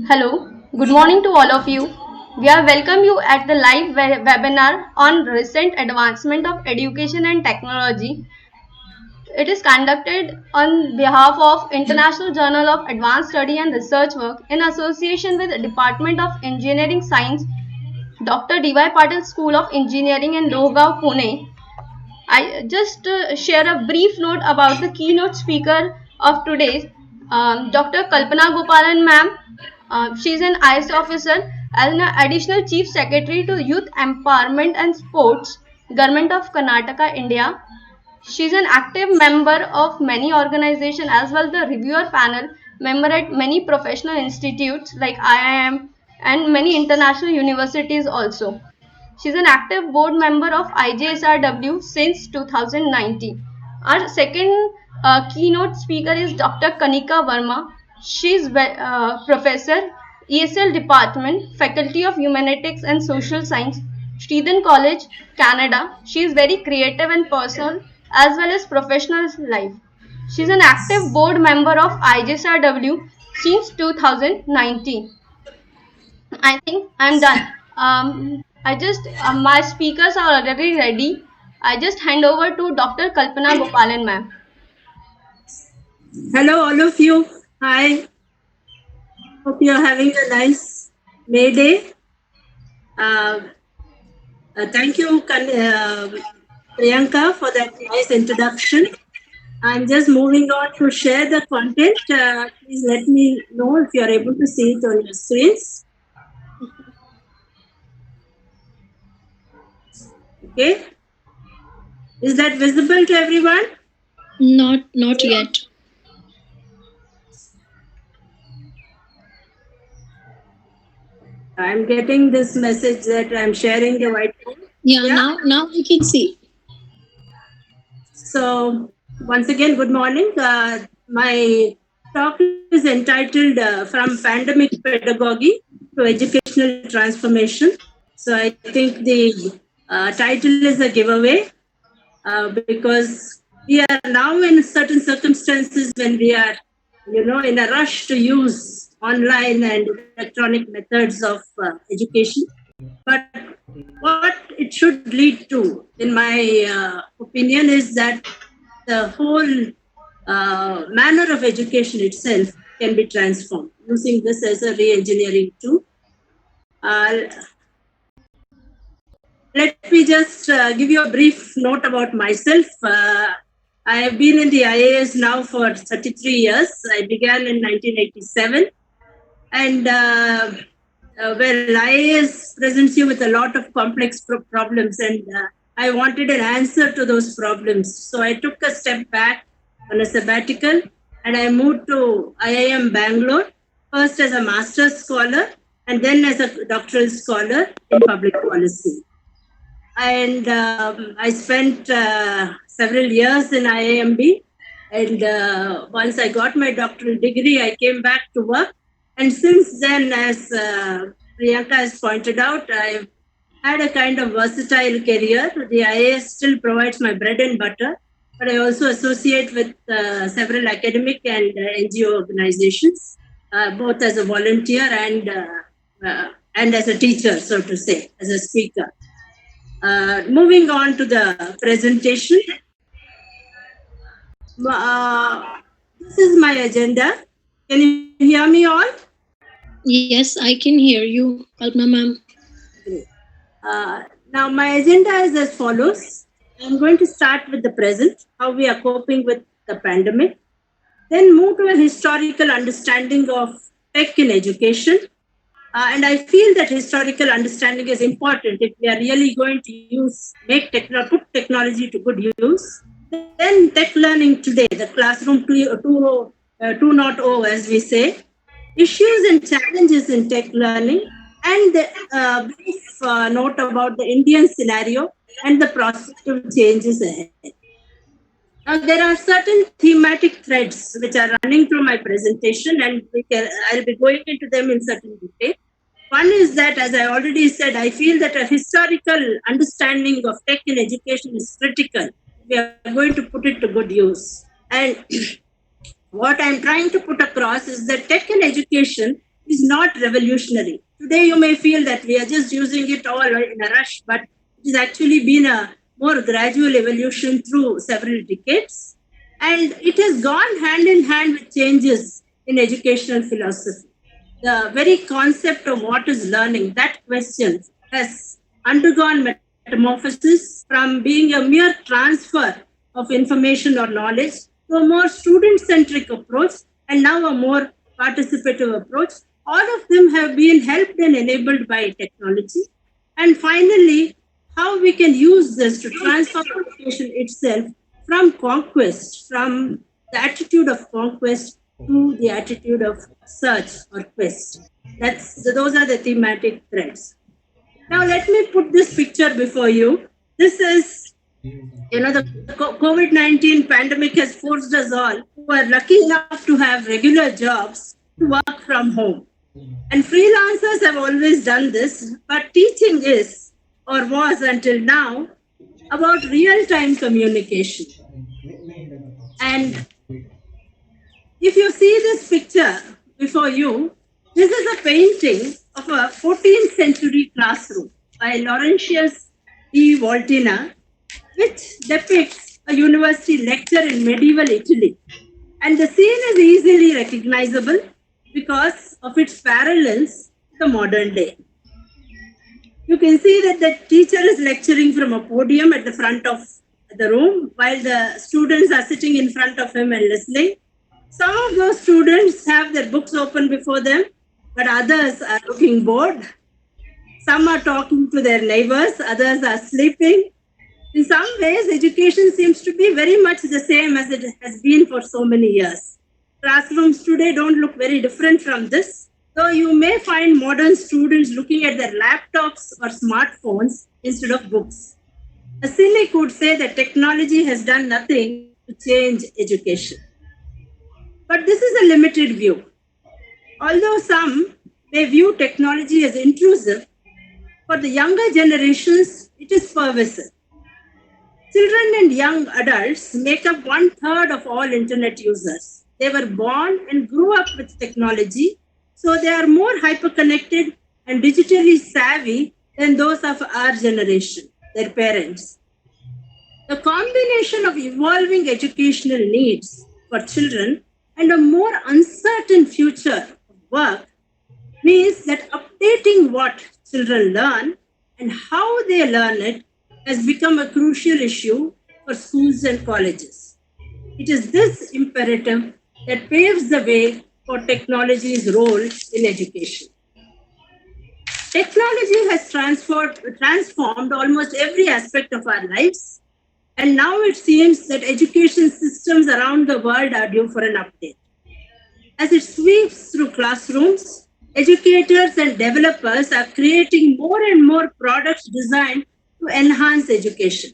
Hello, good morning to all of you. We are welcome you at the live webinar on recent advancement of education and technology. It is conducted on behalf of International Journal of Advanced Study and Research Work in association with the Department of Engineering Science, Dr. D.Y. Patil School of Engineering in Lohegaon, Pune. I just share a brief note about the keynote speaker of today, Dr. Kalpana Gopalan ma'am. She is an IS officer and an additional chief secretary to Youth Empowerment and Sports, Government of Karnataka, India. She is an active member of many organizations as well the reviewer panel member at many professional institutes like IIM and many international universities also. She's an active board member of IJASRW since 2019. Our second keynote speaker is Dr. Kanika Verma. She's professor, ESL Department, Faculty of Humanities and Social Science, Stephen College, Canada. She is very creative and personal as well as professional life. She's an active board member of IJSRW since 2019. I think I'm done. I just my speakers are already ready. I just hand over to Dr. Kalpana Gopalan, ma'am. Hello, all of you. Hi. Hope you're having a nice May Day. Thank you, Priyanka, for that nice introduction. I'm just moving on to share the content. Please let me know if you're able to see it on your screens. Okay. Is that visible to everyone? Not yet. I'm getting this message that I'm sharing the whiteboard. Yeah. Now I can see. So once again, good morning. My talk is entitled From Pandemic Pedagogy to Educational Transformation. So I think the title is a giveaway because we are now in certain circumstances when we are, in a rush to use online and electronic methods of education. But what it should lead to, in my opinion, is that the whole manner of education itself can be transformed using this as a re-engineering tool. Let me just give you a brief note about myself. I have been in the IAS now for 33 years. I began in 1987. And IAS presents you with a lot of complex problems, and I wanted an answer to those problems. So I took a step back on a sabbatical, and I moved to IIM Bangalore, first as a master's scholar, and then as a doctoral scholar in public policy. And I spent several years in IIMB. And once I got my doctoral degree, I came back to work. And since then, as Priyanka has pointed out, I've had a kind of versatile career. The IAS still provides my bread and butter, but I also associate with several academic and NGO organizations, both as a volunteer and as a teacher, so to say, as a speaker. Moving on to the presentation. This is my agenda. Can you hear me all? Yes, I can hear you, Kalpana ma'am. Now my agenda is as follows. I'm going to start with the present, how we are coping with the pandemic, then move to a historical understanding of tech in education. And I feel that historical understanding is important if we are really going to put technology to good use. Then tech learning today, the classroom 2.0, as we say, issues and challenges in tech learning, and a brief note about the Indian scenario and the prospective changes ahead. Now, there are certain thematic threads which are running through my presentation, and I'll be going into them in certain detail. One is that, as I already said, I feel that a historical understanding of tech in education is critical. We are going to put it to good use. And what I'm trying to put across is that tech in education is not revolutionary. Today, you may feel that we are just using it all in a rush, but it has actually been a more gradual evolution through several decades. And it has gone hand in hand with changes in educational philosophy. The very concept of what is learning, that question has undergone metamorphosis from being a mere transfer of information or knowledge to a more student centric approach and now a more participative approach. All of them have been helped and enabled by technology. And finally, how we can use this to transform education itself from conquest, from the attitude of conquest to the attitude of search or quest. Those are the thematic threads. Now let me put this picture before you. This is, the COVID-19 pandemic has forced us all who are lucky enough to have regular jobs to work from home. And freelancers have always done this, but teaching is, or was until now, about real-time communication. And if you see this picture before you, this is a painting of a 14th century classroom by Laurentius e Voltina, which depicts a university lecture in medieval Italy. And the scene is easily recognizable because of its parallels to the modern day. You can see that the teacher is lecturing from a podium at the front of the room while the students are sitting in front of him and listening. Some of those students have their books open before them, but others are looking bored. Some are talking to their neighbors, others are sleeping. In some ways, education seems to be very much the same as it has been for so many years. Classrooms today don't look very different from this, though you may find modern students looking at their laptops or smartphones instead of books. A cynic would say that technology has done nothing to change education. But this is a limited view. Although some may view technology as intrusive, for the younger generations, it is pervasive. Children and young adults make up 1/3 of all internet users. They were born and grew up with technology, so they are more hyperconnected and digitally savvy than those of our generation, their parents. The combination of evolving educational needs for children and a more uncertain future of work means that updating what children learn and how they learn it has become a crucial issue for schools and colleges. It is this imperative that paves the way for technology's role in education. Technology has transformed almost every aspect of our lives, and now it seems that education systems around the world are due for an update. As it sweeps through classrooms, educators and developers are creating more and more products designed to enhance education.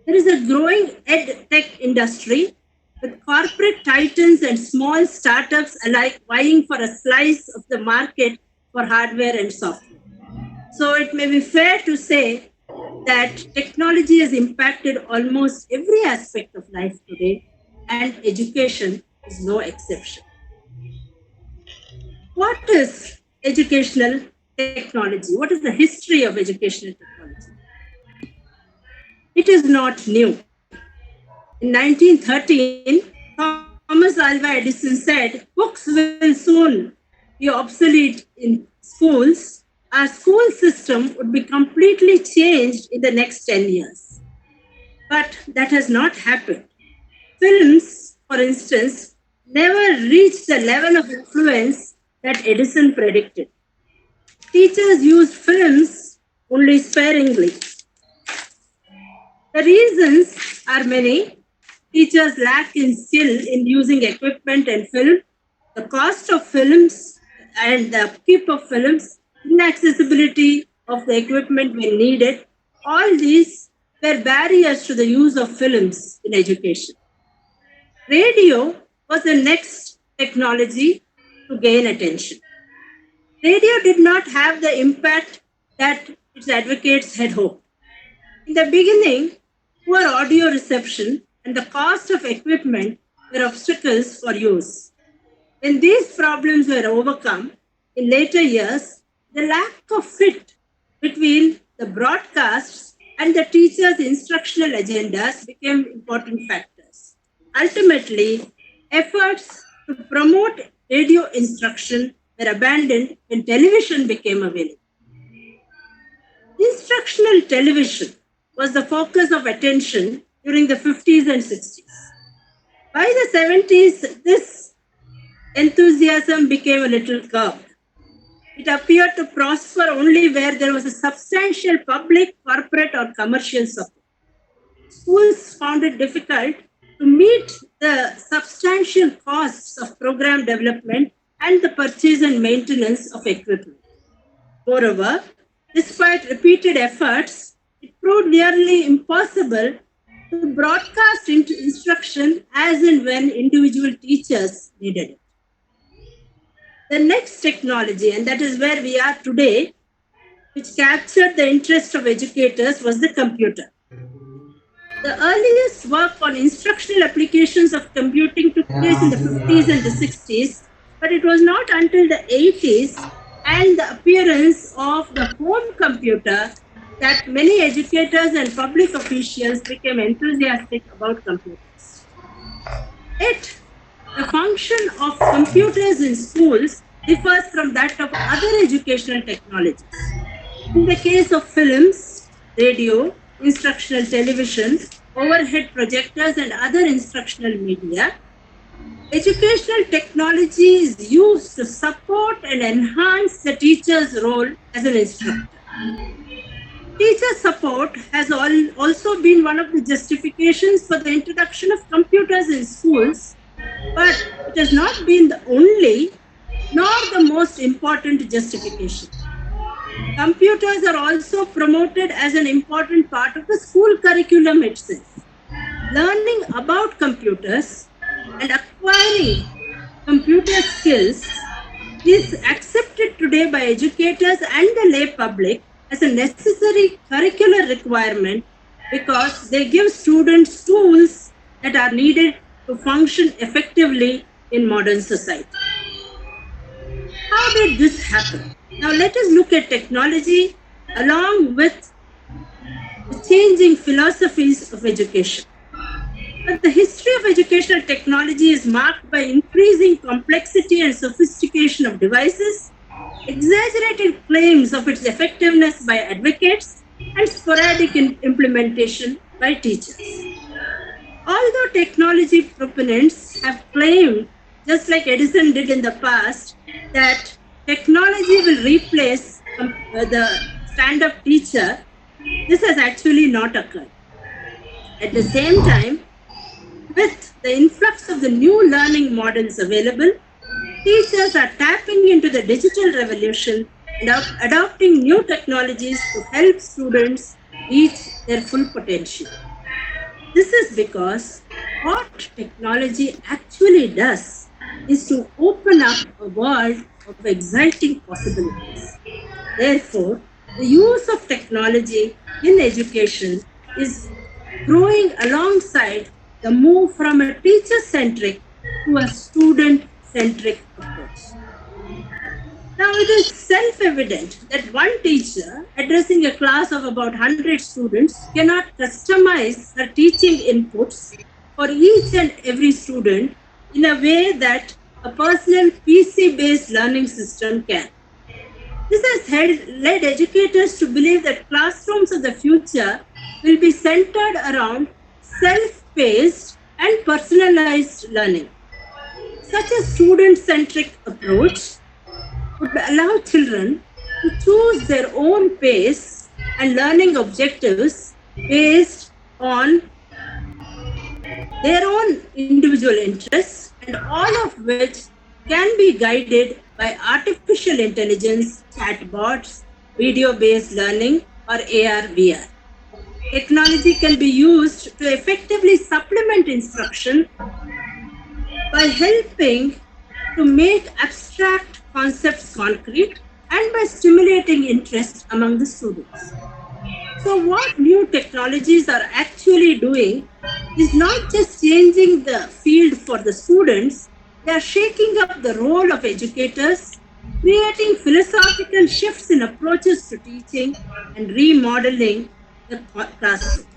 There is a growing ed tech industry with corporate titans and small startups alike vying for a slice of the market for hardware and software. So it may be fair to say that technology has impacted almost every aspect of life today, and education is no exception. What is educational technology? What is the history of educational technology? It is not new. In 1913, Thomas Alva Edison said, books will soon be obsolete in schools. Our school system would be completely changed in the next 10 years. But that has not happened. Films, for instance, never reached the level of influence that Edison predicted. Teachers used films only sparingly. The reasons are many. Teachers lack in skill in using equipment and film, the cost of films and the upkeep of films, inaccessibility of the equipment when needed. All these were barriers to the use of films in education. Radio was the next technology to gain attention. Radio did not have the impact that its advocates had hoped. In the beginning, poor audio reception and the cost of equipment were obstacles for use. When these problems were overcome in later years, the lack of fit between the broadcasts and the teachers' instructional agendas became important factors. Ultimately, efforts to promote radio instruction were abandoned when television became available. Instructional television was the focus of attention during the 50s and 60s. By the 70s, this enthusiasm became a little curbed. It appeared to prosper only where there was a substantial public, corporate, or commercial support. Schools found it difficult to meet the substantial costs of program development and the purchase and maintenance of equipment. Moreover, despite repeated efforts, it proved nearly impossible to broadcast into instruction as and when individual teachers needed it. The next technology, and that is where we are today, which captured the interest of educators, was the computer. The earliest work on instructional applications of computing took place in the 50s and the 60s, but it was not until the 80s and the appearance of the home computer that many educators and public officials became enthusiastic about computers. Yet, the function of computers in schools differs from that of other educational technologies. In the case of films, radio, instructional television, overhead projectors, and other instructional media, educational technology is used to support and enhance the teacher's role as an instructor. Teacher support has also been one of the justifications for the introduction of computers in schools, but it has not been the only nor the most important justification. Computers are also promoted as an important part of the school curriculum itself. Learning about computers and acquiring computer skills is accepted today by educators and the lay public as a necessary curricular requirement because they give students tools that are needed to function effectively in modern society. How did this happen? Now let us look at technology along with the changing philosophies of education. But the history of educational technology is marked by increasing complexity and sophistication of devices, exaggerated claims of its effectiveness by advocates, and sporadic implementation by teachers. Although technology proponents have claimed, just like Edison did in the past, that technology will replace the stand-up teacher, this has actually not occurred. At the same time, with the influx of the new learning models available, teachers are tapping into the digital revolution and adopting new technologies to help students reach their full potential. This is because what technology actually does is to open up a world of exciting possibilities. Therefore, the use of technology in education is growing alongside the move from a teacher centric to a student centric approach. Now, it is self evident that one teacher addressing a class of about 100 students cannot customize her teaching inputs for each and every student in a way that a personal PC based learning system can. This has led educators to believe that classrooms of the future will be centered around self paced and personalized learning. Such a student centric approach would allow children to choose their own pace and learning objectives based on their own individual interests, and all of which can be guided by artificial intelligence, chatbots, video based learning, or AR VR. Technology can be used to effectively supplement instruction by helping to make abstract concepts concrete and by stimulating interest among the students. So, what new technologies are actually doing is not just changing the field for the students, they are shaking up the role of educators, creating philosophical shifts in approaches to teaching and remodeling the classroom.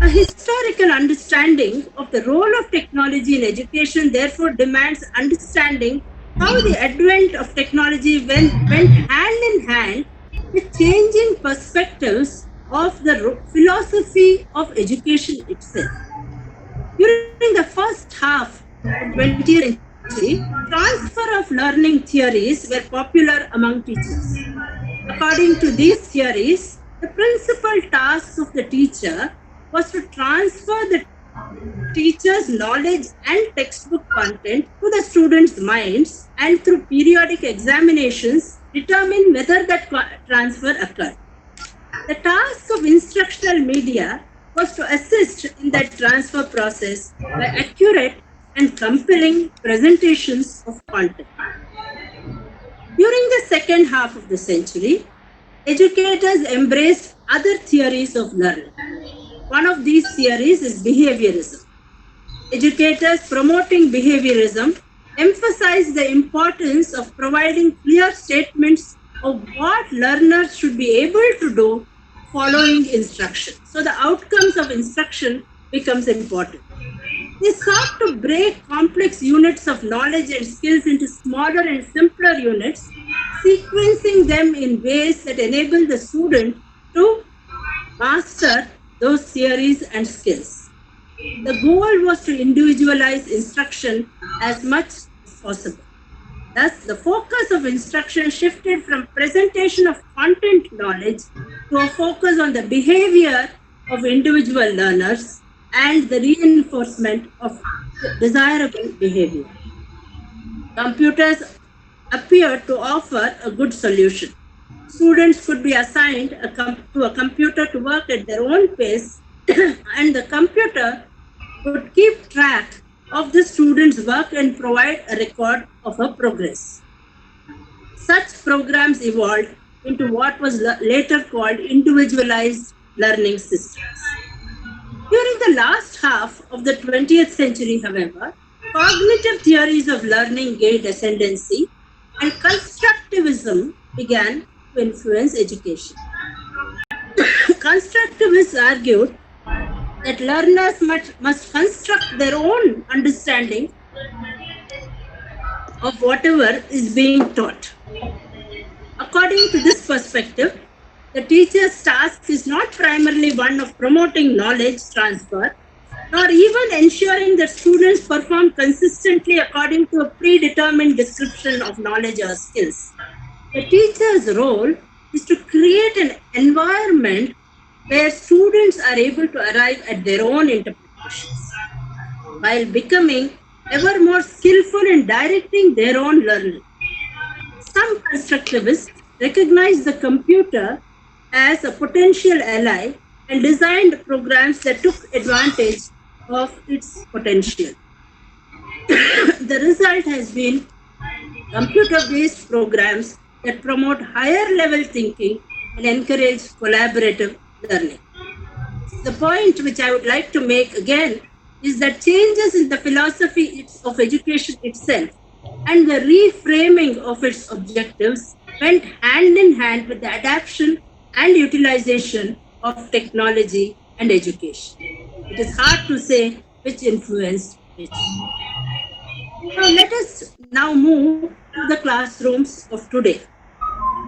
A historical understanding of the role of technology in education therefore demands understanding how the advent of technology went hand in hand with changing perspectives of the philosophy of education itself. During the first half of 20th century, transfer of learning theories were popular among teachers. According to these theories, the principal task of the teacher was to transfer the teacher's knowledge and textbook content to the students' minds and through periodic examinations determine whether that transfer occurred. The task of instructional media was to assist in that transfer process by accurate and compelling presentations of content. During the second half of the century, educators embraced other theories of learning. One of these theories is behaviorism. Educators promoting behaviorism emphasize the importance of providing clear statements of what learners should be able to do following instruction. So the outcomes of instruction becomes important. They sought to break complex units of knowledge and skills into smaller and simpler units, sequencing them in ways that enable the student to master those theories and skills. The goal was to individualize instruction as much as possible. Thus, the focus of instruction shifted from presentation of content knowledge to a focus on the behavior of individual learners and the reinforcement of desirable behavior. Computers appeared to offer a good solution. Students could be assigned to a computer to work at their own pace, and the computer would keep track of the student's work and provide a record of her progress. Such programs evolved into what was later called individualized learning systems. During the last half of the 20th century, however, cognitive theories of learning gained ascendancy and constructivism began to influence education. Constructivists argued that learners must construct their own understanding of whatever is being taught. According to this perspective, the teacher's task is not primarily one of promoting knowledge transfer, nor even ensuring that students perform consistently according to a predetermined description of knowledge or skills. The teacher's role is to create an environment where students are able to arrive at their own interpretations while becoming ever more skillful in directing their own learning. Some constructivists recognized the computer as a potential ally and designed programs that took advantage of its potential. The result has been computer-based programs that promote higher level thinking and encourage collaborative learning. The point which I would like to make again is that changes in the philosophy of education itself and the reframing of its objectives went hand in hand with the adaptation and utilization of technology and education. It is hard to say which influenced which. Now let us now move to the classrooms of today.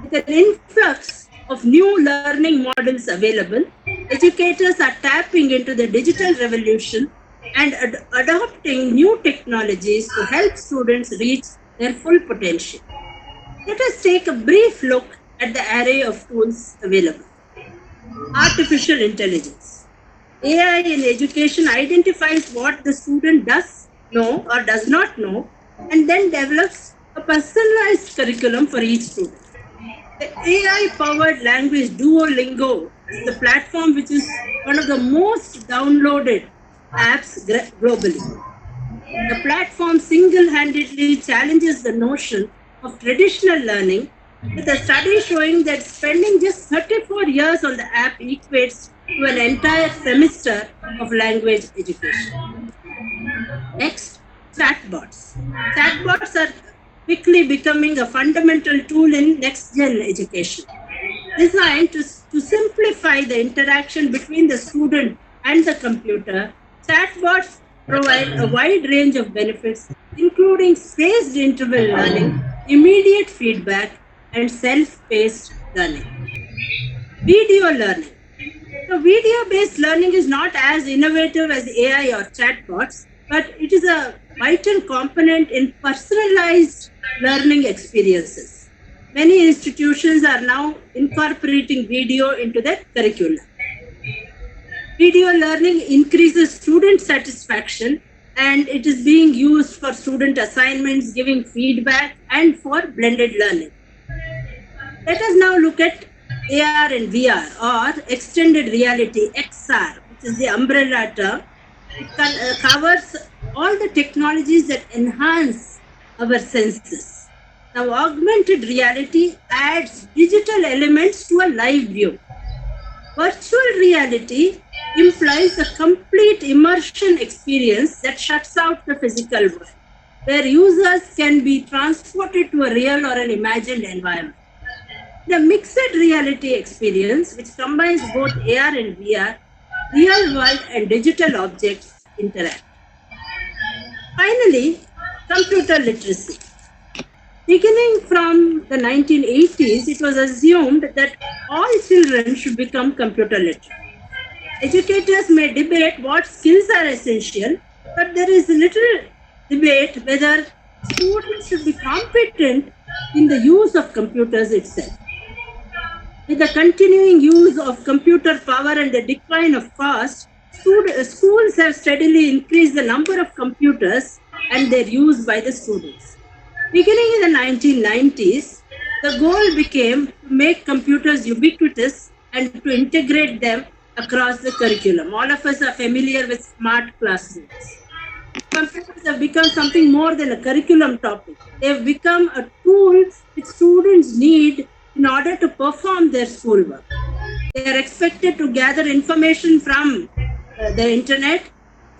With an influx of new learning models available, educators are tapping into the digital revolution and adopting new technologies to help students reach their full potential. Let us take a brief look at the array of tools available. Artificial intelligence. AI in education identifies what the student does know or does not know and then develops a personalized curriculum for each student. The AI-powered language Duolingo is the platform which is one of the most downloaded apps globally. The platform single-handedly challenges the notion of traditional learning with a study showing that spending just 34 years on the app equates to an entire semester of language education. Next, chatbots. Chatbots are quickly becoming a fundamental tool in next gen education, designed to simplify the interaction between the student and the computer. Chatbots provide a wide range of benefits, including spaced interval learning, immediate feedback, and self paced learning. Video learning. So, video based learning is not as innovative as AI or chatbots, but it is a vital component in personalized learning experiences. Many institutions are now incorporating video into their curriculum. Video learning increases student satisfaction and it is being used for student assignments, giving feedback, and for blended learning. Let us now look at AR and VR, or extended reality, XR, which is the umbrella term. It covers all the technologies that enhance our senses. Now, augmented reality adds digital elements to a live view. Virtual reality implies a complete immersion experience that shuts out the physical world, where users can be transported to a real or an imagined environment. The mixed reality experience, which combines both AR and VR, real world and digital objects interact. Finally, computer literacy. Beginning from the 1980s, it was assumed that all children should become computer literate. Educators may debate what skills are essential, but there is little debate whether students should be competent in the use of computers itself. With the continuing use of computer power and the decline of cost, schools have steadily increased the number of computers and their use by the students. Beginning in the 1990s, the goal became to make computers ubiquitous and to integrate them across the curriculum. All of us are familiar with smart classrooms. Computers have become something more than a curriculum topic. They have become a tool which students need in order to perform their schoolwork. They are expected to gather information from the internet,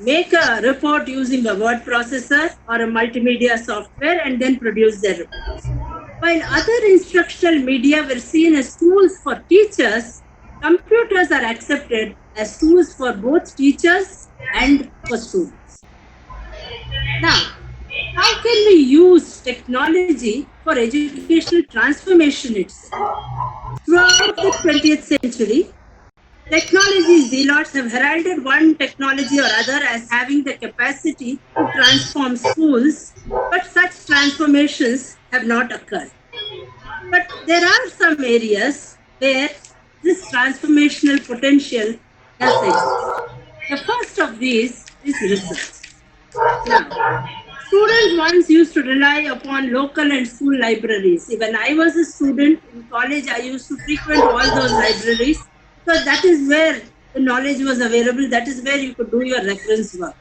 make a report using a word processor or a multimedia software, and then produce their reports. While other instructional media were seen as tools for teachers, computers are accepted as tools for both teachers and for students. Now, how can we use technology for educational transformation itself? Throughout the 20th century, technology zealots have heralded one technology or other as having the capacity to transform schools, but such transformations have not occurred. But there are some areas where this transformational potential does exist. The first of these is research. Now, students once used to rely upon local and school libraries. When I was a student in college, I used to frequent all those libraries because that is where the knowledge was available. That is where you could do your reference work.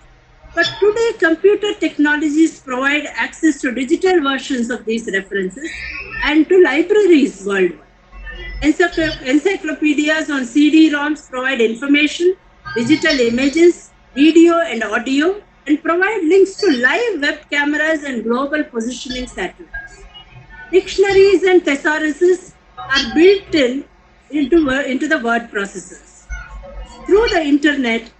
But today, computer technologies provide access to digital versions of these references and to libraries worldwide. Encyclopedias on CD-ROMs provide information, digital images, video and audio, and provide links to live web cameras and global positioning satellites. Dictionaries and thesauruses are built into the word processors. Through the internet,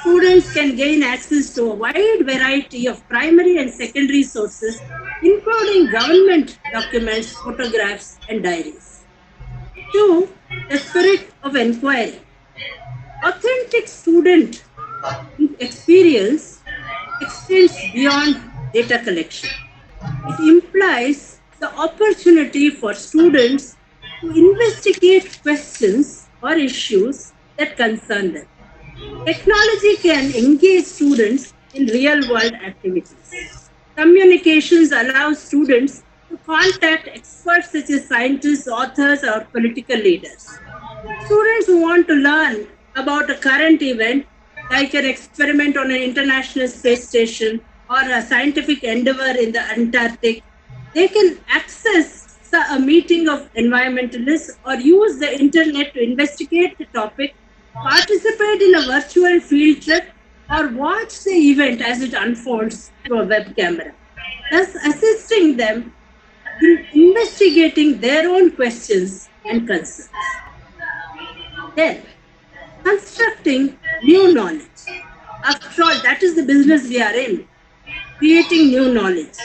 students can gain access to a wide variety of primary and secondary sources, including government documents, photographs, and diaries. Two, the spirit of inquiry. Authentic student experience extends beyond data collection. It implies the opportunity for students to investigate questions or issues that concern them. Technology can engage students in real world activities. Communications allow students to contact experts such as scientists, authors, or political leaders. Students who want to learn about a current event, like an experiment on an international space station or a scientific endeavor in the Antarctic, they can access a meeting of environmentalists, or use the internet to investigate the topic, participate in a virtual field trip, or watch the event as it unfolds through a web camera, thus assisting them in investigating their own questions and concerns. Then, constructing new knowledge. After all, that is the business we are in, creating new knowledge.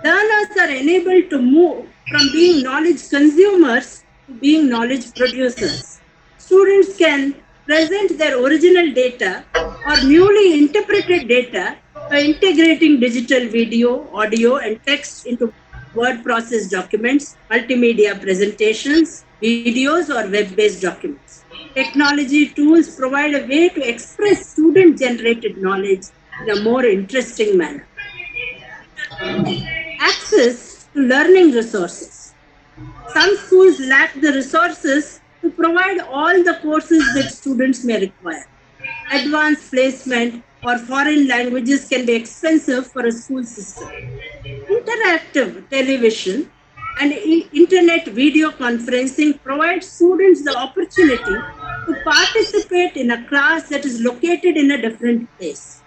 Learners are enabled to move from being knowledge consumers to being knowledge producers. Students can present their original data or newly interpreted data by integrating digital video, audio, and text into word processed documents, multimedia presentations, videos, or web based documents. Technology tools provide a way to express student generated knowledge in a more interesting manner. Access to learning resources. Some schools lack the resources to provide all the courses that students may require. Advanced placement or foreign languages can be expensive for a school system. Interactive television and internet video conferencing provide students the opportunity to participate in a class that is located in a different place.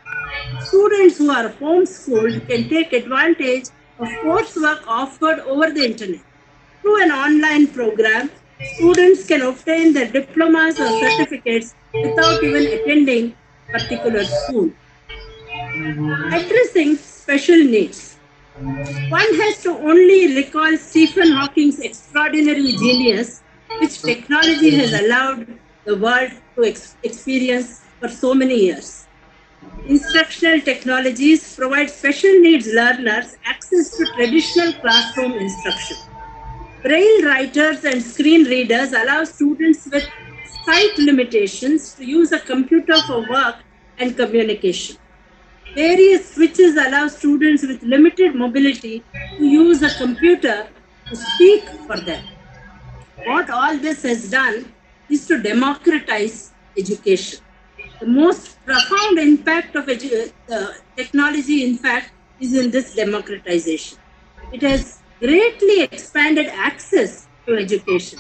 Students who are homeschooled can take advantage of coursework offered over the internet. Through an online program, students can obtain their diplomas or certificates without even attending a particular school. Addressing special needs. One has to only recall Stephen Hawking's extraordinary genius, which technology has allowed the world to experience for so many years. Instructional technologies provide special needs learners access to traditional classroom instruction. Braille writers and screen readers allow students with sight limitations to use a computer for work and communication. Various switches allow students with limited mobility to use a computer to speak for them. What all this has done is to democratize education. The most profound impact of technology, in fact, is in this democratization. It has greatly expanded access to education.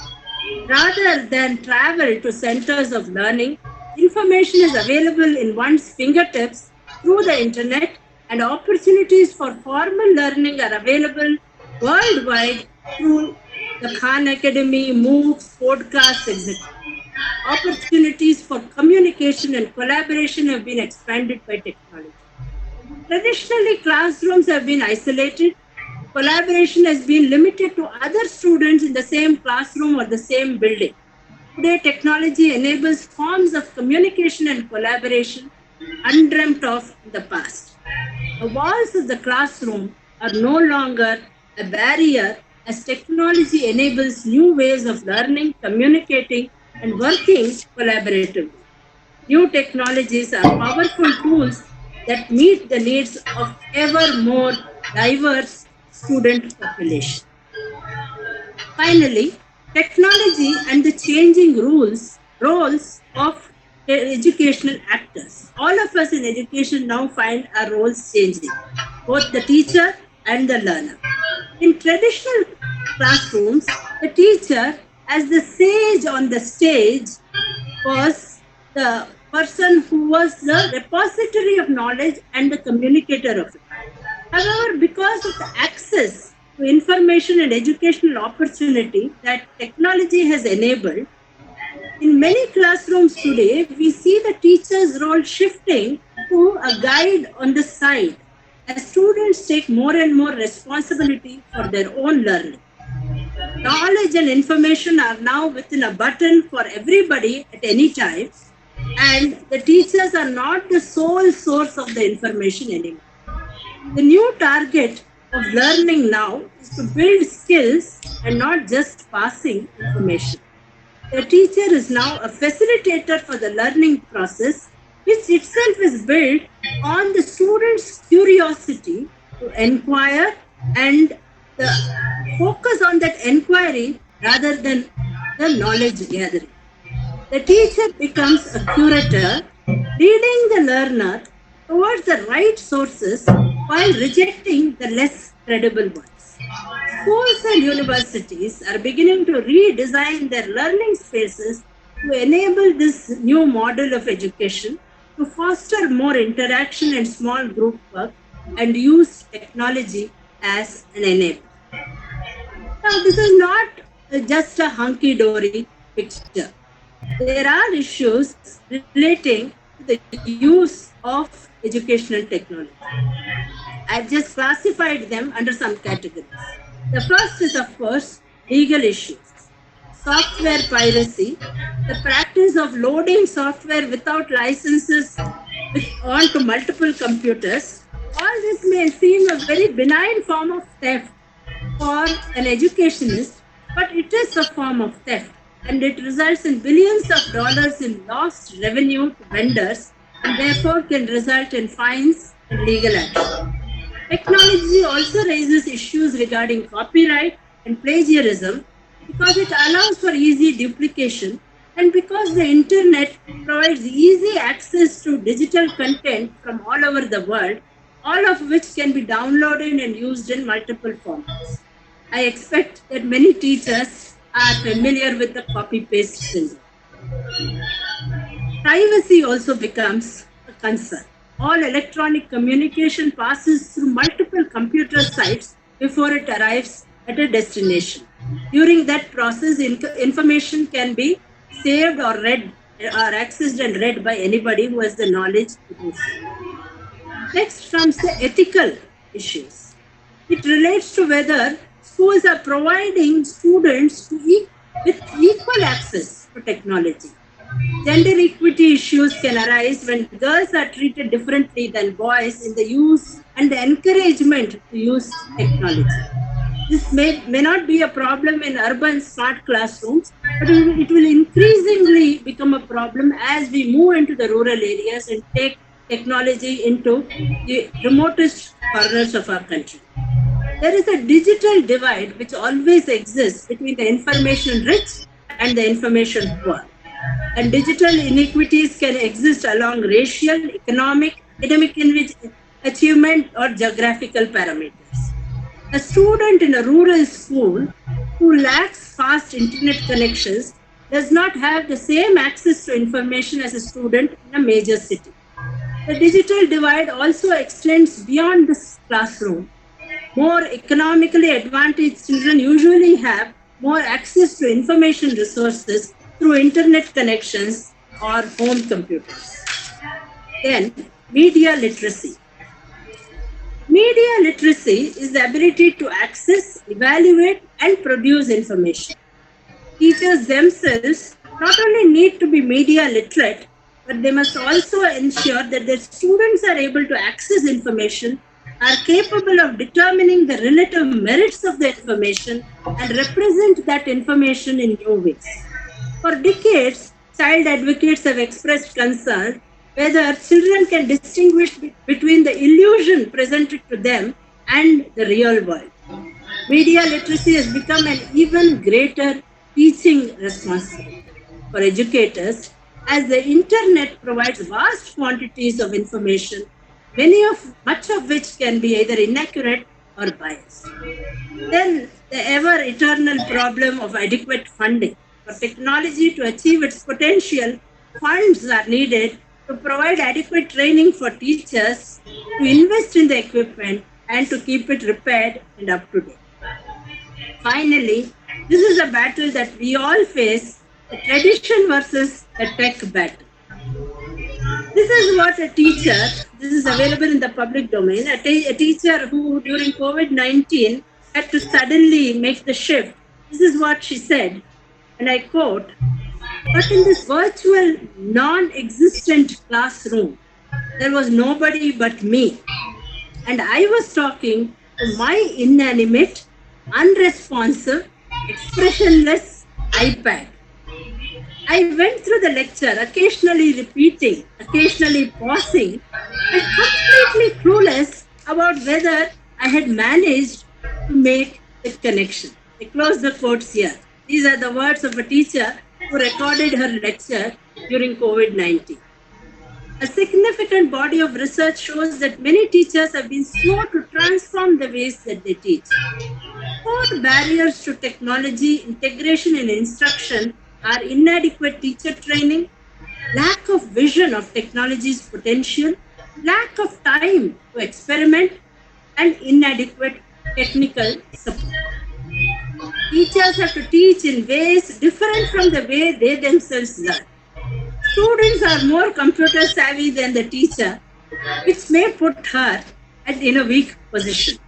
Rather than travel to centers of learning, information is available in one's fingertips through the internet, and opportunities for formal learning are available worldwide through the Khan Academy, MOOCs, podcasts, etc. Opportunities for communication and collaboration have been expanded by technology. Traditionally, classrooms have been isolated. Collaboration has been limited to other students in the same classroom or the same building. Today, technology enables forms of communication and collaboration undreamt of in the past. The walls of the classroom are no longer a barrier as technology enables new ways of learning, communicating, and working collaboratively. New technologies are powerful tools that meet the needs of ever more diverse student population. Finally, technology and the changing roles of educational actors. All of us in education now find our roles changing, both the teacher and the learner. In traditional classrooms, the teacher, as the sage on the stage, was the person who was the repository of knowledge and the communicator of it. However, because of the access to information and educational opportunity that technology has enabled, in many classrooms today, we see the teacher's role shifting to a guide on the side as students take more and more responsibility for their own learning. Knowledge and information are now within a button for everybody at any time, and the teachers are not the sole source of the information anymore. The new target of learning now is to build skills and not just passing information. The teacher is now a facilitator for the learning process, which itself is built on the student's curiosity to inquire and the focus on that inquiry rather than the knowledge gathering. The teacher becomes a curator, leading the learner towards the right sources while rejecting the less credible ones. Schools and universities are beginning to redesign their learning spaces to enable this new model of education, to foster more interaction and small group work, and use technology as an enabler. Now, this is not just a hunky dory picture. There are issues relating to the use of educational technology. I've just classified them under some categories. The first is, of course, legal issues, software piracy, the practice of loading software without licenses onto multiple computers. All this may seem a very benign form of theft for an educationist, but it is a form of theft and it results in billions of dollars in lost revenue to vendors and therefore can result in fines and legal action. Technology also raises issues regarding copyright and plagiarism because it allows for easy duplication and because the internet provides easy access to digital content from all over the world, all of which can be downloaded and used in multiple formats. I expect that many teachers are familiar with the copy paste syndrome. Privacy also becomes a concern. All electronic communication passes through multiple computer sites before it arrives at a destination. During that process, information can be saved or read or accessed and read by anybody who has the knowledge to do so. Next comes the ethical issues. It relates to whether schools are providing students with equal access to technology. Gender equity issues can arise when girls are treated differently than boys in the use and the encouragement to use technology. This may not be a problem in urban smart classrooms, but it will increasingly become a problem as we move into the rural areas and take technology into the remotest corners of our country. There is a digital divide which always exists between the information rich and the information poor. And digital inequities can exist along racial, economic, academic achievement, or geographical parameters. A student in a rural school who lacks fast internet connections does not have the same access to information as a student in a major city. The digital divide also extends beyond this classroom. More economically advantaged children usually have more access to information resources through internet connections or home computers. Then, media literacy. Media literacy is the ability to access, evaluate, and produce information. Teachers themselves not only need to be media literate, but they must also ensure that their students are able to access information, are capable of determining the relative merits of the information, and represent that information in new ways. For decades, child advocates have expressed concern whether children can distinguish between the illusion presented to them and the real world. Media literacy has become an even greater teaching responsibility for educators as the internet provides vast quantities of information, much of which can be either inaccurate or biased. Then the ever eternal problem of adequate funding. For technology to achieve its potential, funds are needed to provide adequate training for teachers, to invest in the equipment, and to keep it repaired and up to date. Finally, this is a battle that we all face, the tradition versus the tech battle. This is what a teacher, this is available in the public domain, a teacher who during COVID-19 had to suddenly make the shift. This is what she said, and I quote, "But in this virtual, non-existent classroom, there was nobody but me. And I was talking to my inanimate, unresponsive, expressionless iPad. I went through the lecture, occasionally repeating, occasionally pausing, and completely clueless about whether I had managed to make the connection." I close the quotes here. These are the words of a teacher who recorded her lecture during COVID-19. A significant body of research shows that many teachers have been slow to transform the ways that they teach. Core barriers to technology integration in instruction are inadequate teacher training, lack of vision of technology's potential, lack of time to experiment, and inadequate technical support. Teachers have to teach in ways different from the way they themselves learn. Students are more computer savvy than the teacher, which may put her in a weak position.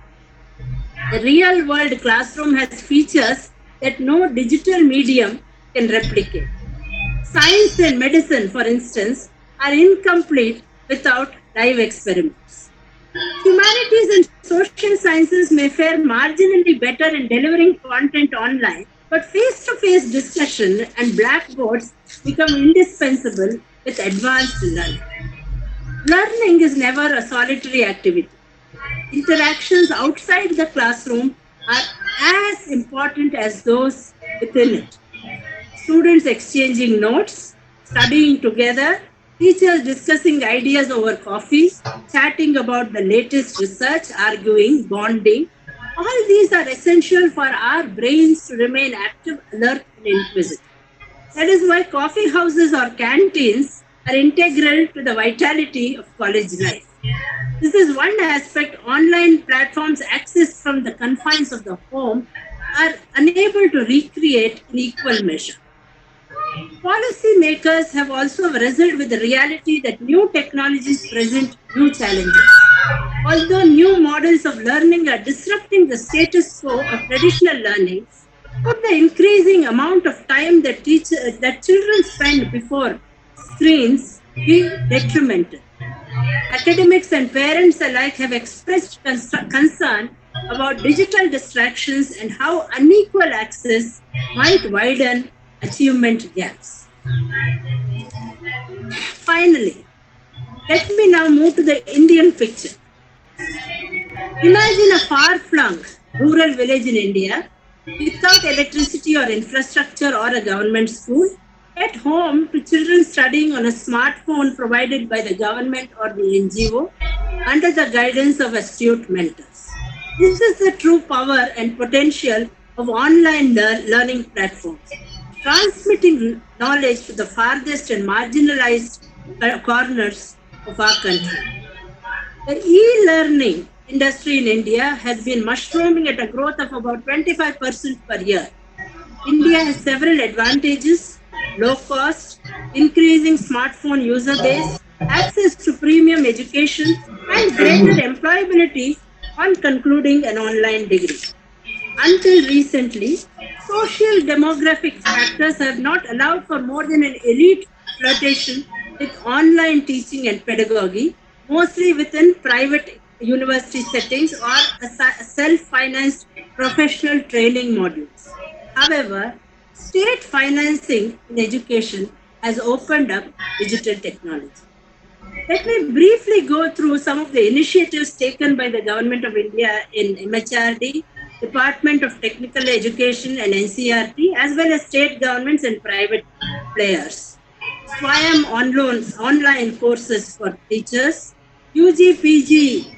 The real world classroom has features that no digital medium can replicate. Science and medicine, for instance, are incomplete without live experiments. Humanities and social sciences may fare marginally better in delivering content online, but face to face discussion and blackboards become indispensable with advanced learning. Learning is never a solitary activity. Interactions outside the classroom are as important as those within it. Students exchanging notes, studying together, teachers discussing ideas over coffee, chatting about the latest research, arguing, bonding. All these are essential for our brains to remain active, alert, and inquisitive. That is why coffee houses or canteens are integral to the vitality of college life. This is one aspect online platforms accessed from the confines of the home are unable to recreate in equal measure. Policymakers have also wrestled with the reality that new technologies present new challenges. Although new models of learning are disrupting the status quo of traditional learning, could the increasing amount of time that children spend before screens be detrimental? Academics and parents alike have expressed concern about digital distractions and how unequal access might widen achievement gaps. Finally, let me now move to the Indian picture. Imagine a far flung rural village in India without electricity or infrastructure or a government school, at home to children studying on a smartphone provided by the government or the NGO under the guidance of astute mentors. This is the true power and potential of online learning platforms, transmitting knowledge to the farthest and marginalized corners of our country. The e-learning industry in India has been mushrooming at a growth of about 25% per year. India has several advantages: low cost, increasing smartphone user base, access to premium education, and greater employability on concluding an online degree. Until recently, social demographic factors have not allowed for more than an elite flirtation with online teaching and pedagogy, mostly within private university settings or self financed professional training modules. However, state financing in education has opened up digital technology. Let me briefly go through some of the initiatives taken by the Government of India in MHRD, Department of Technical Education and NCRT, as well as state governments and private players. Swayam online courses for teachers, UG PG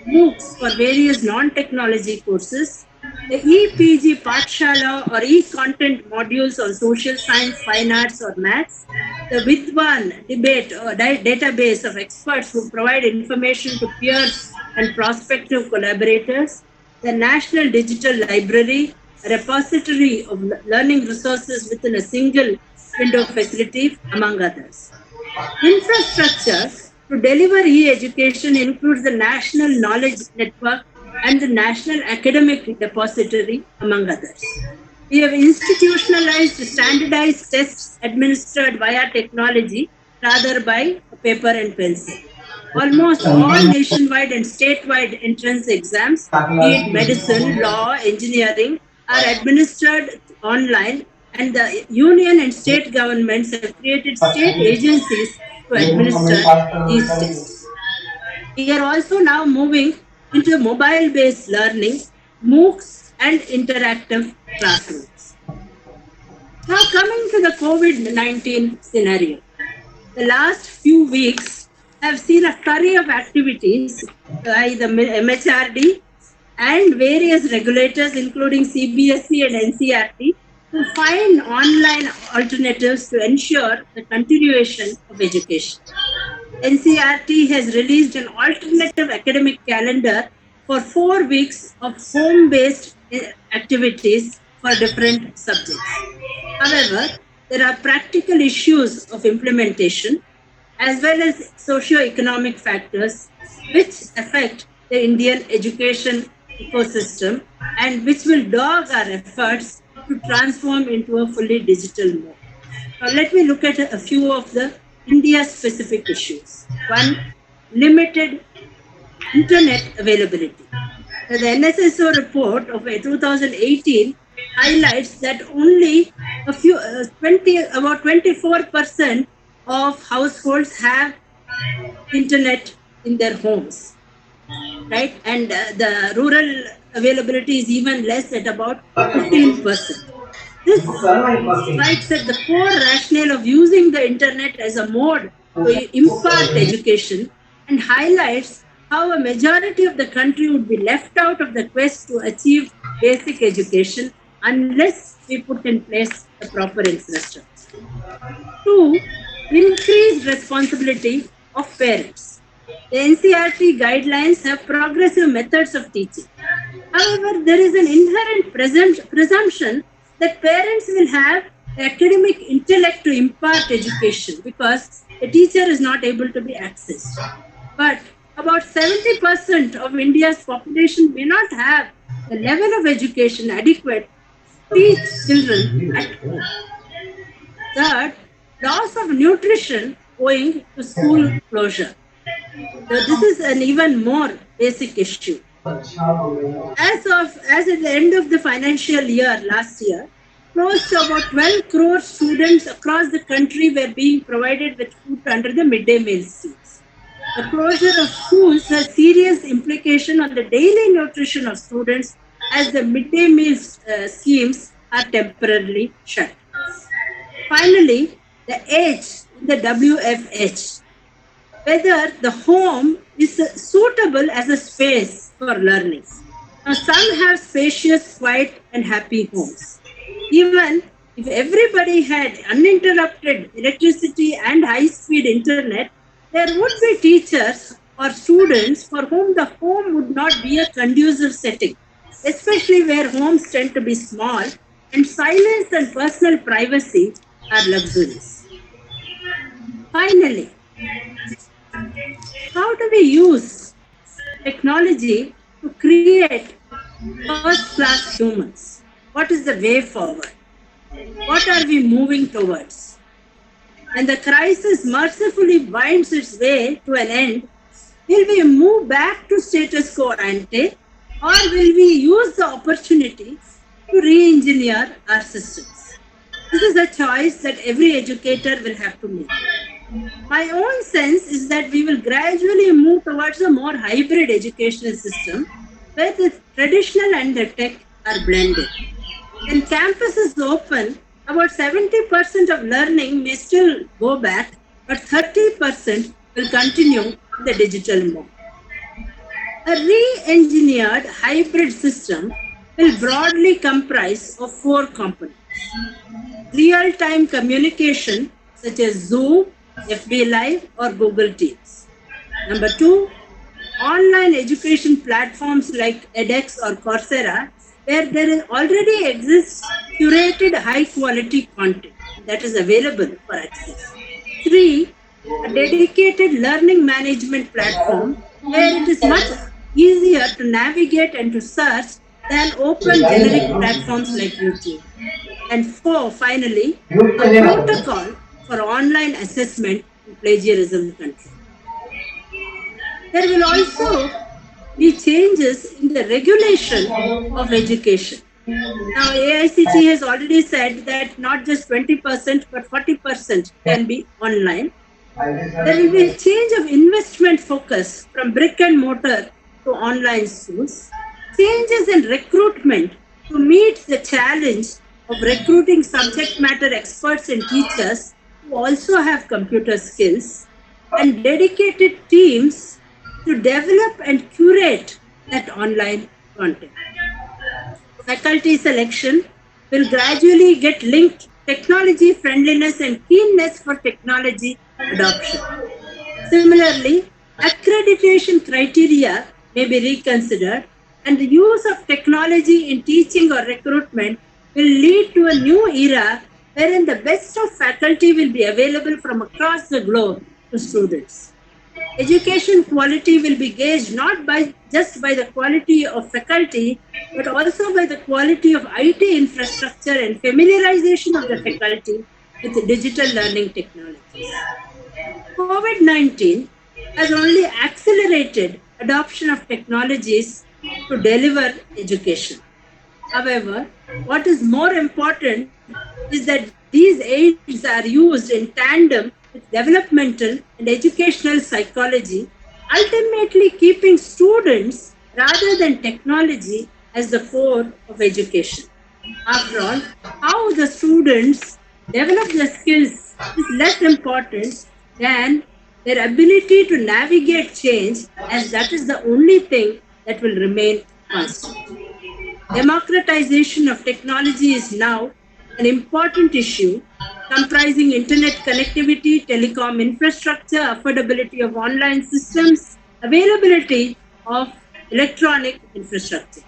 MOOCs for various non-technology courses, the EPG Pathshala or e-content modules on social science, fine arts or maths, the Vidwan debate or database of experts who provide information to peers and prospective collaborators, the National Digital Library, a repository of learning resources within a single window facility, among others. Infrastructure to deliver e-education includes the National Knowledge Network and the National Academic Depository, among others. We have institutionalized standardized tests administered via technology rather by paper and pencil. Almost all nationwide and statewide entrance exams, be it medicine, law, engineering, are administered online, and the union and state governments have created state agencies to administer these tests. We are also now moving into mobile based learning, MOOCs, and interactive classrooms. Now, coming to the COVID 19 scenario, the last few weeks have seen a flurry of activities by the MHRD and various regulators, including CBSE and NCRT, to find online alternatives to ensure the continuation of education. NCRT has released an alternative academic calendar for 4 weeks of home based activities for different subjects. However, there are practical issues of implementation as well as socio-economic factors which affect the Indian education ecosystem and which will dog our efforts to transform into a fully digital mode. Now, let me look at a few of the India specific issues. One, limited internet availability. Now, the NSSO report of 2018 highlights that only about 24% of households have internet in their homes, right? And the rural availability is even less at about 15%. This strikes at the core rationale of using the internet as a mode to impart education and highlights how a majority of the country would be left out of the quest to achieve basic education unless we put in place the proper infrastructure. Two, increased responsibility of parents. The NCRT guidelines have progressive methods of teaching. However, there is an inherent presumption that parents will have the academic intellect to impart education because the teacher is not able to be accessed. But about 70% of India's population may not have the level of education adequate to teach children at home. Third, loss of nutrition owing to school closure. So this is an even more basic issue. As at the end of the financial year last year, close to about 12 crore students across the country were being provided with food under the midday meal schemes. The closure of schools has serious implication on the daily nutrition of students as the midday meal schemes are temporarily shut. Finally, the H in the WFH, whether the home is suitable as a space for learning. Now, some have spacious, quiet, and happy homes. Even if everybody had uninterrupted electricity and high speed internet, there would be teachers or students for whom the home would not be a conducive setting, especially where homes tend to be small and silence and personal privacy are luxuries. Finally, how do we use technology to create first class humans? What is the way forward? What are we moving towards? When the crisis mercifully winds its way to an end, will we move back to status quo ante or will we use the opportunity to re engineer our systems? This is a choice that every educator will have to make. My own sense is that we will gradually move towards a more hybrid educational system where the traditional and the tech are blended. When campus is open, about 70% of learning may still go back, but 30% will continue in the digital mode. A re-engineered hybrid system will broadly comprise of four components. Real-time communication such as Zoom, FB Live or Google Teams. Number two, online education platforms like edX or Coursera, where already exists curated high quality content that is available for access. Three, a dedicated learning management platform where it is much easier to navigate and to search than open generic platforms like YouTube. And four, finally, a protocol for online assessment and plagiarism control. There will also be changes in the regulation of education. Now, AICT has already said that not just 20%, but 40% can be online. There will be a change of investment focus from brick and mortar to online schools, changes in recruitment to meet the challenge of recruiting subject matter experts and teachers who also have computer skills, and dedicated teams to develop and curate that online content. Faculty selection will gradually get linked technology friendliness and keenness for technology adoption. Similarly, accreditation criteria may be reconsidered, and the use of technology in teaching or recruitment will lead to a new era wherein the best of faculty will be available from across the globe to students. Education quality will be gauged not by just by the quality of faculty, but also by the quality of IT infrastructure and familiarization of the faculty with digital learning technologies. COVID 19 has only accelerated adoption of technologies to deliver education. However, what is more important is that these aids are used in tandem with developmental and educational psychology, ultimately keeping students rather than technology as the core of education. After all, how the students develop the skills is less important than their ability to navigate change, as that is the only thing that will remain constant. Democratization of technology is now an important issue comprising internet connectivity, telecom infrastructure, affordability of online systems, availability of electronic infrastructure.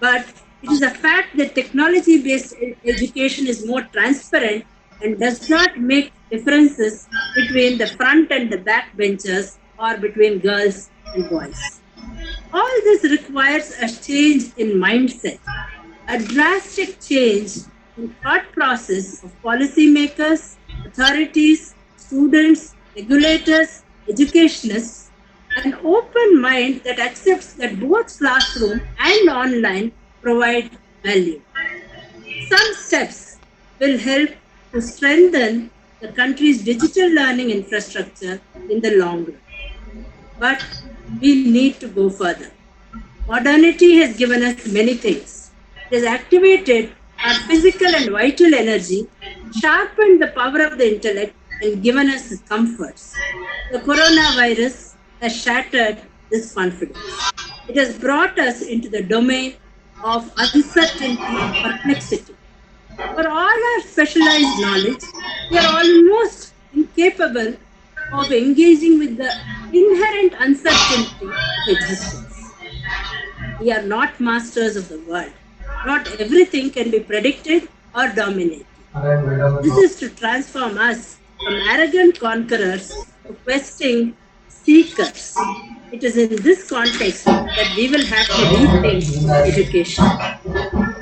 But it is a fact that technology based education is more transparent and does not make differences between the front and the back benchers or between girls and boys. All this requires a change in mindset, a drastic change in thought process of policymakers, authorities, students, regulators, educationists, an open mind that accepts that both classroom and online provide value. Some steps will help to strengthen the country's digital learning infrastructure in the long run. But we need to go further. Modernity has given us many things. It has activated our physical and vital energy, sharpened the power of the intellect, and given us comforts. The coronavirus has shattered this confidence. It has brought us into the domain of uncertainty and perplexity. For all our specialized knowledge, we are almost incapable of engaging with the inherent uncertainty of existence. We are not masters of the world. Not everything can be predicted or dominated. This is to transform us from arrogant conquerors to questing seekers. It is in this context that we will have to rethink education.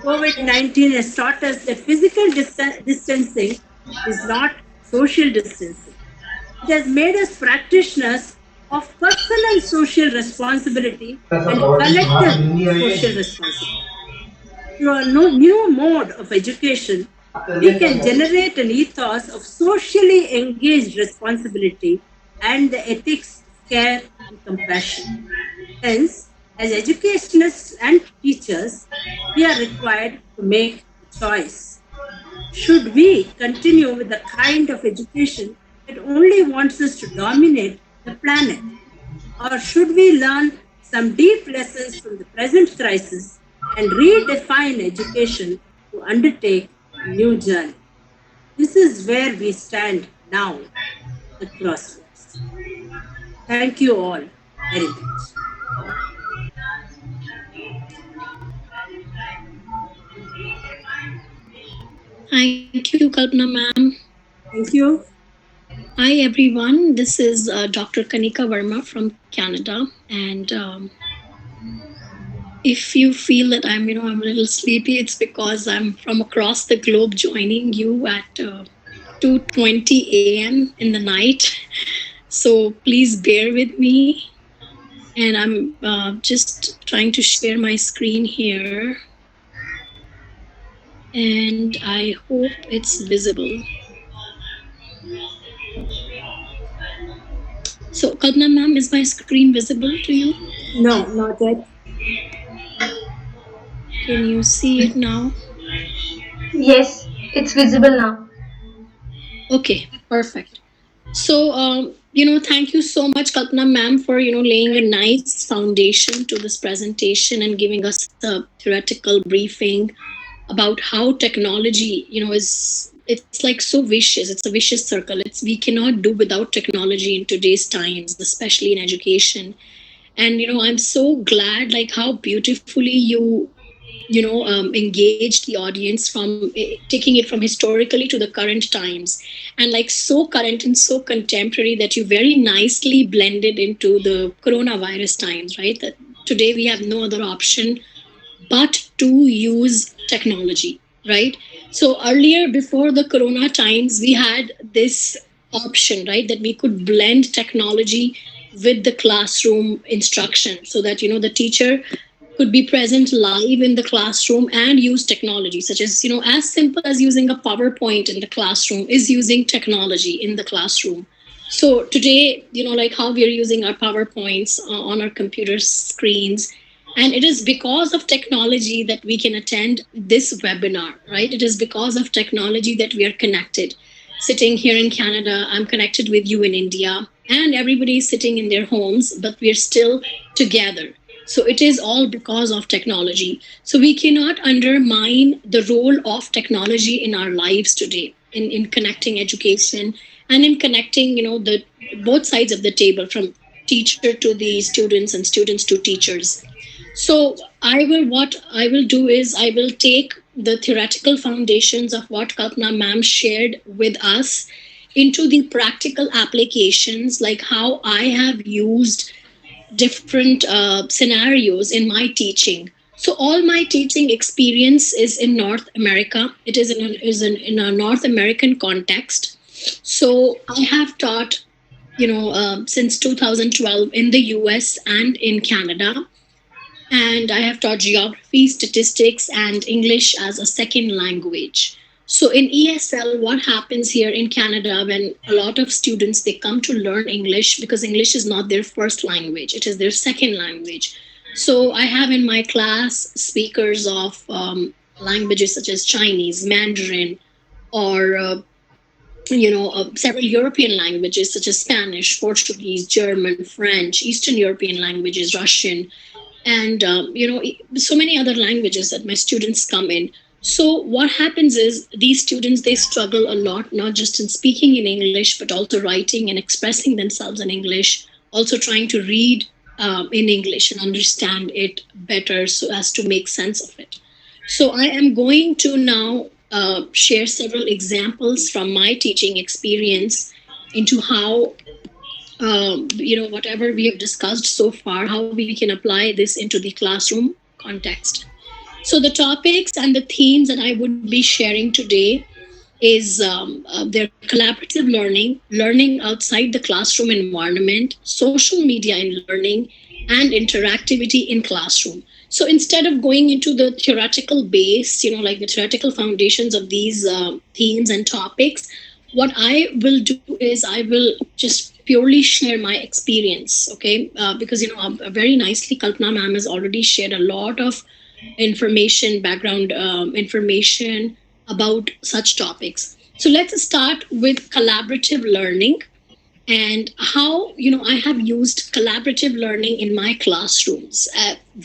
COVID 19 has taught us that physical distancing is not social distancing. It has made us practitioners of personal social responsibility and collective social responsibility. Through a new mode of education, we can generate an ethos of socially engaged responsibility and the ethics of care and compassion. Hence, as educationists and teachers, we are required to make a choice. Should we continue with the kind of education that only wants us to dominate the planet? Or should we learn some deep lessons from the present crisis and redefine education to undertake a new journey? This is where we stand now at the crossroads. Thank you all very much. Thank you, Kalpana ma'am. Thank you. Hi, everyone. This is Dr. Kanika Verma from Canada. And if you feel that I'm a little sleepy, it's because I'm from across the globe joining you at 2:20 a.m. in the night. So please bear with me. And I'm just trying to share my screen here. And I hope it's visible. So, Kalpana ma'am, is my screen visible to you? No, not yet. Can you see it now? Yes, it's visible now. Okay, perfect. So, Thank you so much, Kalpana ma'am, for laying a nice foundation to this presentation and giving us a theoretical briefing about how technology, it's like so vicious. It's a vicious circle. We cannot do without technology in today's times, especially in education. And I'm so glad like how beautifully you engage the audience from taking it from historically to the current times, and like so current and so contemporary that you very nicely blended into the coronavirus times, right? That today we have no other option but to use technology, right? So earlier, before the corona times, we had this option, right, that we could blend technology with the classroom instruction, so that the teacher could be present live in the classroom and use technology, such as as simple as using a PowerPoint in the classroom is using technology in the classroom. So today, like how we are using our PowerPoints on our computer screens, and it is because of technology that we can attend this webinar, right? It is because of technology that we are connected. Sitting here in Canada, I'm connected with you in India, and everybody is sitting in their homes, but we're still together. So it is all because of technology. So we cannot undermine the role of technology in our lives today, in connecting education and in connecting, the both sides of the table, from teacher to the students and students to teachers. So what I will do is I will take the theoretical foundations of what Kalpana ma'am shared with us into the practical applications, like how I have used different scenarios in my teaching. So all my teaching experience is in North America. It is in a North American context. So I have taught, since 2012 in the US and in Canada, and I have taught geography, statistics, and English as a second language. So in ESL, what happens here in Canada when a lot of students they come to learn English, because English is not their first language, it is their second language. So I have in my class speakers of languages such as Chinese, Mandarin, or several European languages such as Spanish, Portuguese, German, French, Eastern European languages, Russian, and so many other languages that my students come in. So what happens is these students they struggle a lot, not just in speaking in English but also writing and expressing themselves in English, also trying to read in English and understand it better so as to make sense of it. So I am going to now share several examples from my teaching experience into how whatever we have discussed so far, how we can apply this into the classroom context. So the topics and the themes that I would be sharing today is their collaborative learning, learning outside the classroom environment, social media in learning, and interactivity in classroom. So instead of going into the theoretical base, like the theoretical foundations of these themes and topics, what I will do is I will just purely share my experience, okay? Because very nicely, Kalpana ma'am has already shared a lot of information, background information about such topics. So let's start with collaborative learning and how I have used collaborative learning in my classrooms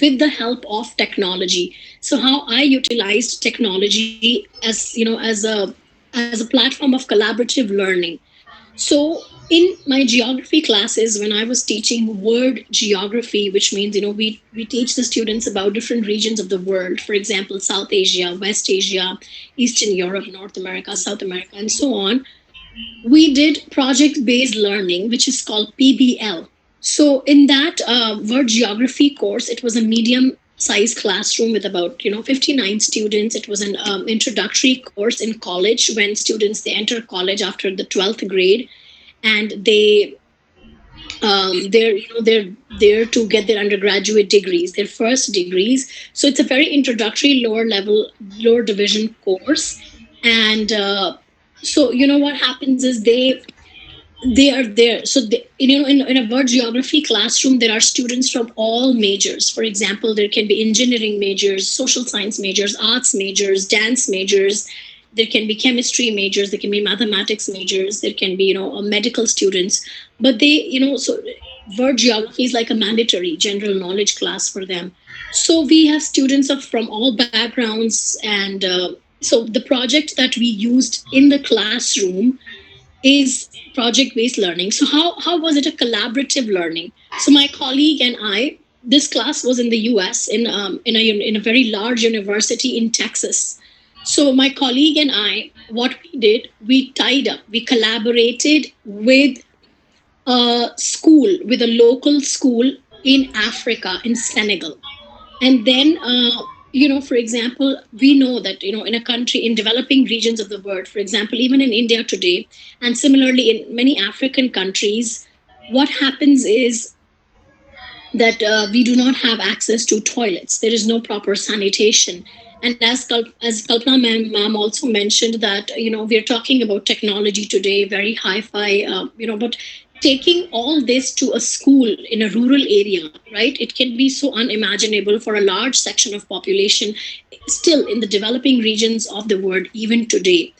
with the help of technology. So how I utilized technology as as a platform of collaborative learning. So in my geography classes, when I was teaching world geography, which means we teach the students about different regions of the world, for example, South Asia, West Asia, Eastern Europe, North America, South America, and so on, we did project based learning, which is called PBL. So in that word geography course, it was a medium sized classroom with about 59 students. It was an introductory course in college, when students they enter college after the 12th grade, and they're there to get their undergraduate degrees, their first degrees. So it's a very introductory lower level, lower division course. And so what happens is they are there. So in a word geography classroom, there are students from all majors. For example, there can be engineering majors, social science majors, arts majors, dance majors, there can be chemistry majors, there can be mathematics majors, there can be, medical students, but they, so word geography is like a mandatory general knowledge class for them. So we have students of from all backgrounds, and so the project that we used in the classroom is project based learning. So how was it a collaborative learning? So my colleague and I, this class was in the US, in a very large university in Texas. So my colleague and I, what we did, we tied up, we collaborated with a school, with a local school in Africa, in Senegal. And then, for example, we know that, in a country, in developing regions of the world, for example, even in India today, and similarly in many African countries, what happens is that we do not have access to toilets. There is no proper sanitation. And as Kalpana ma'am also mentioned that, we're talking about technology today, very hi-fi, but taking all this to a school in a rural area, right? It can be so unimaginable for a large section of population still in the developing regions of the world, even today.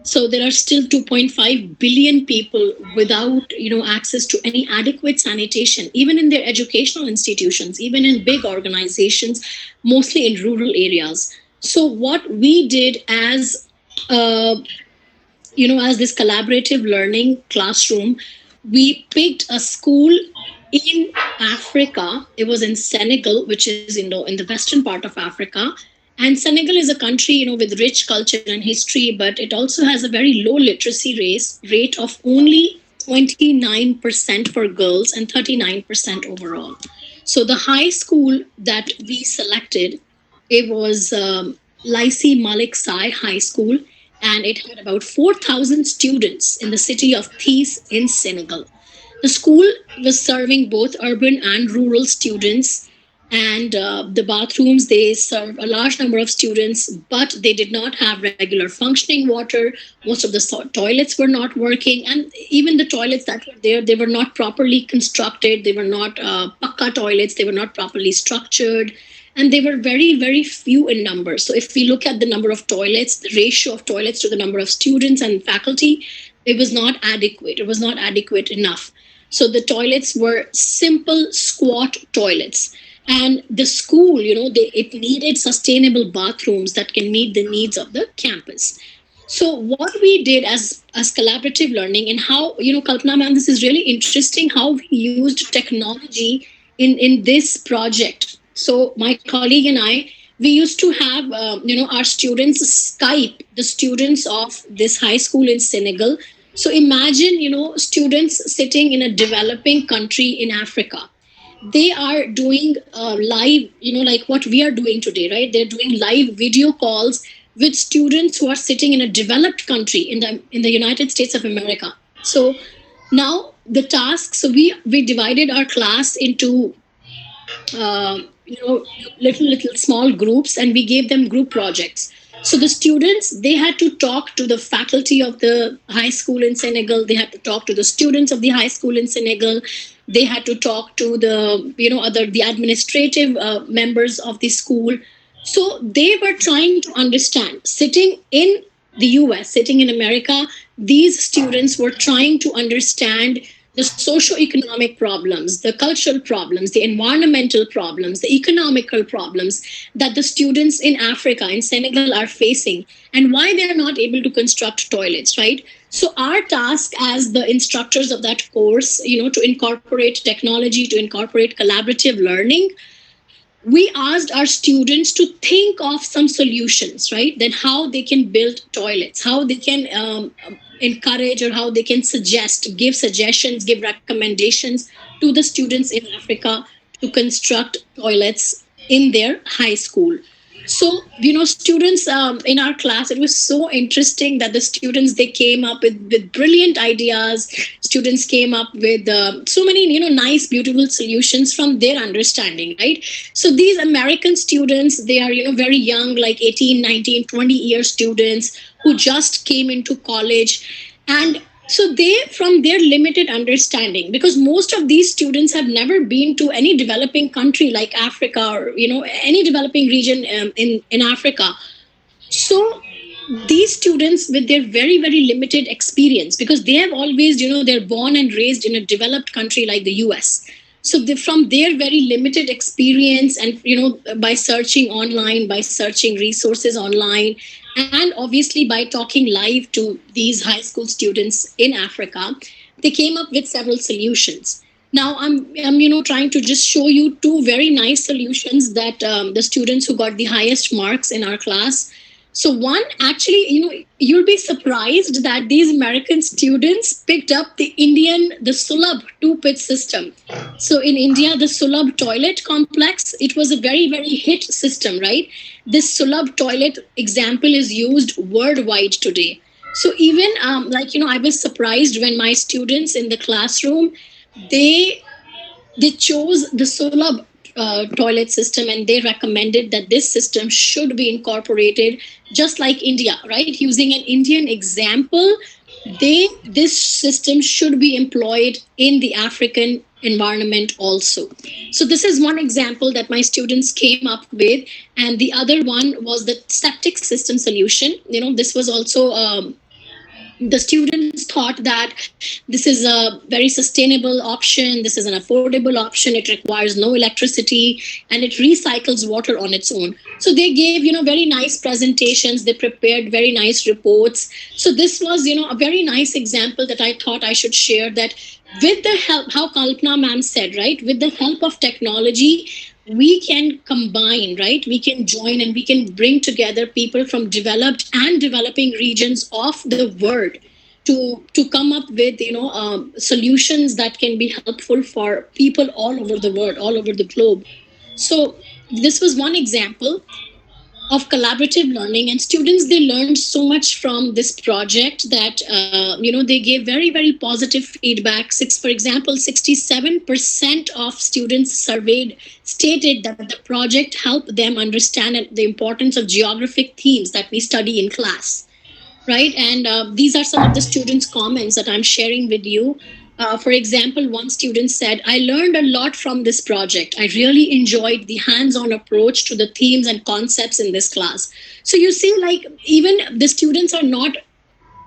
So there are still 2.5 billion people without, access to any adequate sanitation, even in their educational institutions, even in big organizations, mostly in rural areas. So what we did as, uh, as this collaborative learning classroom, we picked a school in Africa. It was in Senegal, which is in the western part of Africa. And Senegal is a country, with rich culture and history, but it also has a very low literacy rate of only 29% for girls and 39% overall. So the high school that we selected, it was Lycée Malik Sai High School, and it had about 4,000 students in the city of Thies in Senegal. The school was serving both urban and rural students, and the bathrooms, they serve a large number of students, but they did not have regular functioning water. Most of the toilets were not working, and even the toilets that were there, they were not properly constructed. They were not pakka toilets. They were not properly structured, and they were very, very few in number. So if we look at the number of toilets, the ratio of toilets to the number of students and faculty, it was not adequate. It was not adequate enough. So the toilets were simple squat toilets. And the school, it needed sustainable bathrooms that can meet the needs of the campus. So what we did as collaborative learning, and how, Kalpana ma'am, this is really interesting how we used technology in this project. So my colleague and I, we used to have, our students Skype, the students of this high school in Senegal. So imagine, students sitting in a developing country in Africa. They are doing live, like what we are doing today, right? They're doing live video calls with students who are sitting in a developed country in the United States of America. So now the task, so we divided our class into little small groups, and we gave them group projects. So the students, they had to talk to the faculty of the high school in Senegal. They had to talk to the students of the high school in Senegal. They had to talk to the administrative members of the school. So they were trying to understand, sitting in the US, sitting in America, these students were trying to understand the socio-economic problems, the cultural problems, the environmental problems, the economical problems that the students in Africa, in Senegal, are facing, and why they are not able to construct toilets, right? So our task as the instructors of that course, to incorporate technology, to incorporate collaborative learning, we asked our students to think of some solutions, right? Then how they can build toilets, how they can encourage, or how they can give suggestions, give recommendations to the students in Africa to construct toilets in their high school. So, students in our class, it was so interesting that the students, they came up with brilliant ideas. Students came up with so many, nice, beautiful solutions from their understanding, right? So these American students, they are, very young, like 18, 19, 20-year students who just came into college. And so they, from their limited understanding, because most of these students have never been to any developing country like Africa, or any developing region in Africa. So these students with their very very limited experience, because they have always, they're born and raised in a developed country like the US. So from their very limited experience, and by searching online, by searching resources online, and obviously by talking live to these high school students in Africa, they came up with several solutions. Now I'm trying to just show you two very nice solutions that the students who got the highest marks in our class. So one, actually, you'll be surprised that these American students picked up the Sulabh two-pitch system. So in India, the Sulabh toilet complex, it was a very, very hit system, right? This Sulabh toilet example is used worldwide today. So even I was surprised when my students in the classroom, they they chose the Sulabh toilet system, and they recommended that this system should be incorporated just like India, right? Using an Indian example, this system should be employed in the African environment also. So this is one example that my students came up with, and the other one was the septic system solution. This was also the students thought that this is a very sustainable option, this is an affordable option, it requires no electricity, and it recycles water on its own. So they gave very nice presentations, they prepared very nice reports. So this was a very nice example that I thought I should share, that with the help, how Kalpana ma'am said, right, with the help of technology, we can combine, right? We can join and we can bring together people from developed and developing regions of the world to come up with solutions that can be helpful for people all over the world, all over the globe. So this was one example of collaborative learning, and students, they learned so much from this project that they gave very very positive feedback. For example, 67% of students surveyed stated that the project helped them understand the importance of geographic themes that we study in class, right? And these are some of the students' comments that I'm sharing with you. For example, one student said, I learned a lot from this project. I really enjoyed the hands on approach to the themes and concepts in this class. So you see, like, even the students are not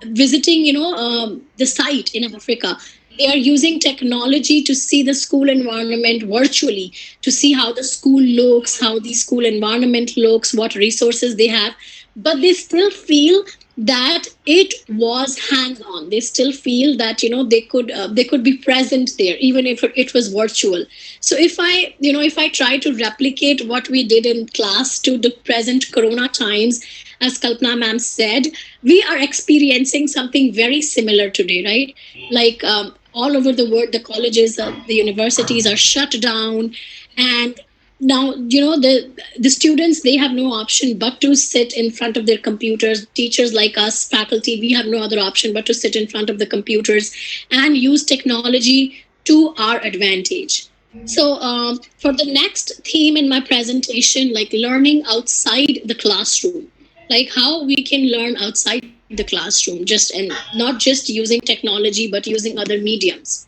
visiting the site in Africa. They are using technology to see the school environment virtually, to see how the school looks, how the school environment looks, what resources they have. But they still feel that it was hands on. They still feel that they could be present there, even if it was virtual. So if I try to replicate what we did in class to the present corona times, as Kalpana ma'am said, we are experiencing something very similar today, right? Like, all over the world, the colleges, the universities are shut down, and now the students, they have no option but to sit in front of their computers. Teachers like us, faculty, we have no other option but to sit in front of the computers and use technology to our advantage. So for the next theme in my presentation, like learning outside the classroom, like how we can learn outside the classroom, not just using technology but using other mediums.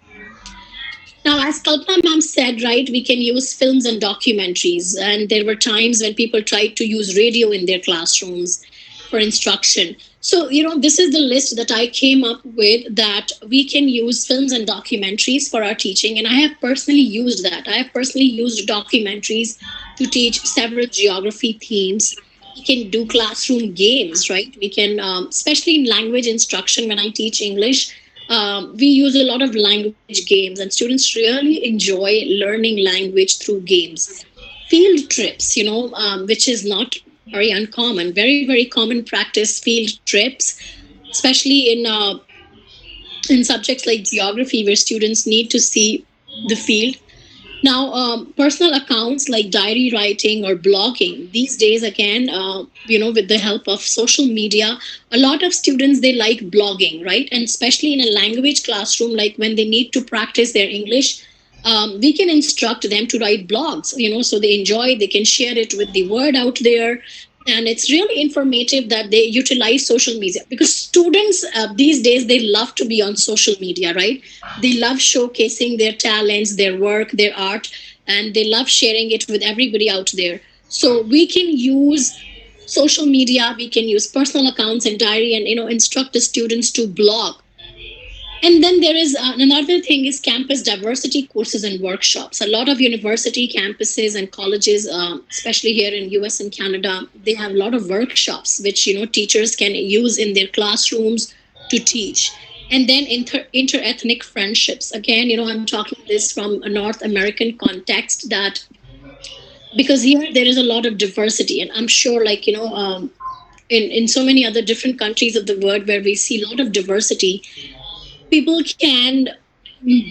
Now, as Kalpana ma'am said, right, we can use films and documentaries. And there were times when people tried to use radio in their classrooms for instruction. So, this is the list that I came up with, that we can use films and documentaries for our teaching. And I have personally used that. I have personally used documentaries to teach several geography themes. We can do classroom games, right? We can, especially in language instruction, when I teach English, we use a lot of language games, and students really enjoy learning language through games. Field trips, which is not very uncommon, very very common practice. Field trips, especially in subjects like geography, where students need to see the field. Now, personal accounts like diary writing or blogging, these days, again, with the help of social media, a lot of students, they like blogging, right? And especially in a language classroom, like when they need to practice their English, we can instruct them to write blogs, so they enjoy, they can share it with the word out there. And it's really informative that they utilize social media, because students these days, they love to be on social media, right? They love showcasing their talents, their work, their art, and they love sharing it with everybody out there. So we can use social media, we can use personal accounts and diary, and instruct the students to blog. And then there is another thing is campus diversity courses and workshops. A lot of university campuses and colleges, especially here in US and Canada, they have a lot of workshops which teachers can use in their classrooms to teach. And then inter-ethnic friendships. Again, I'm talking this from a North American context, that because here there is a lot of diversity, and I'm sure, like in so many other different countries of the world where we see a lot of diversity, people can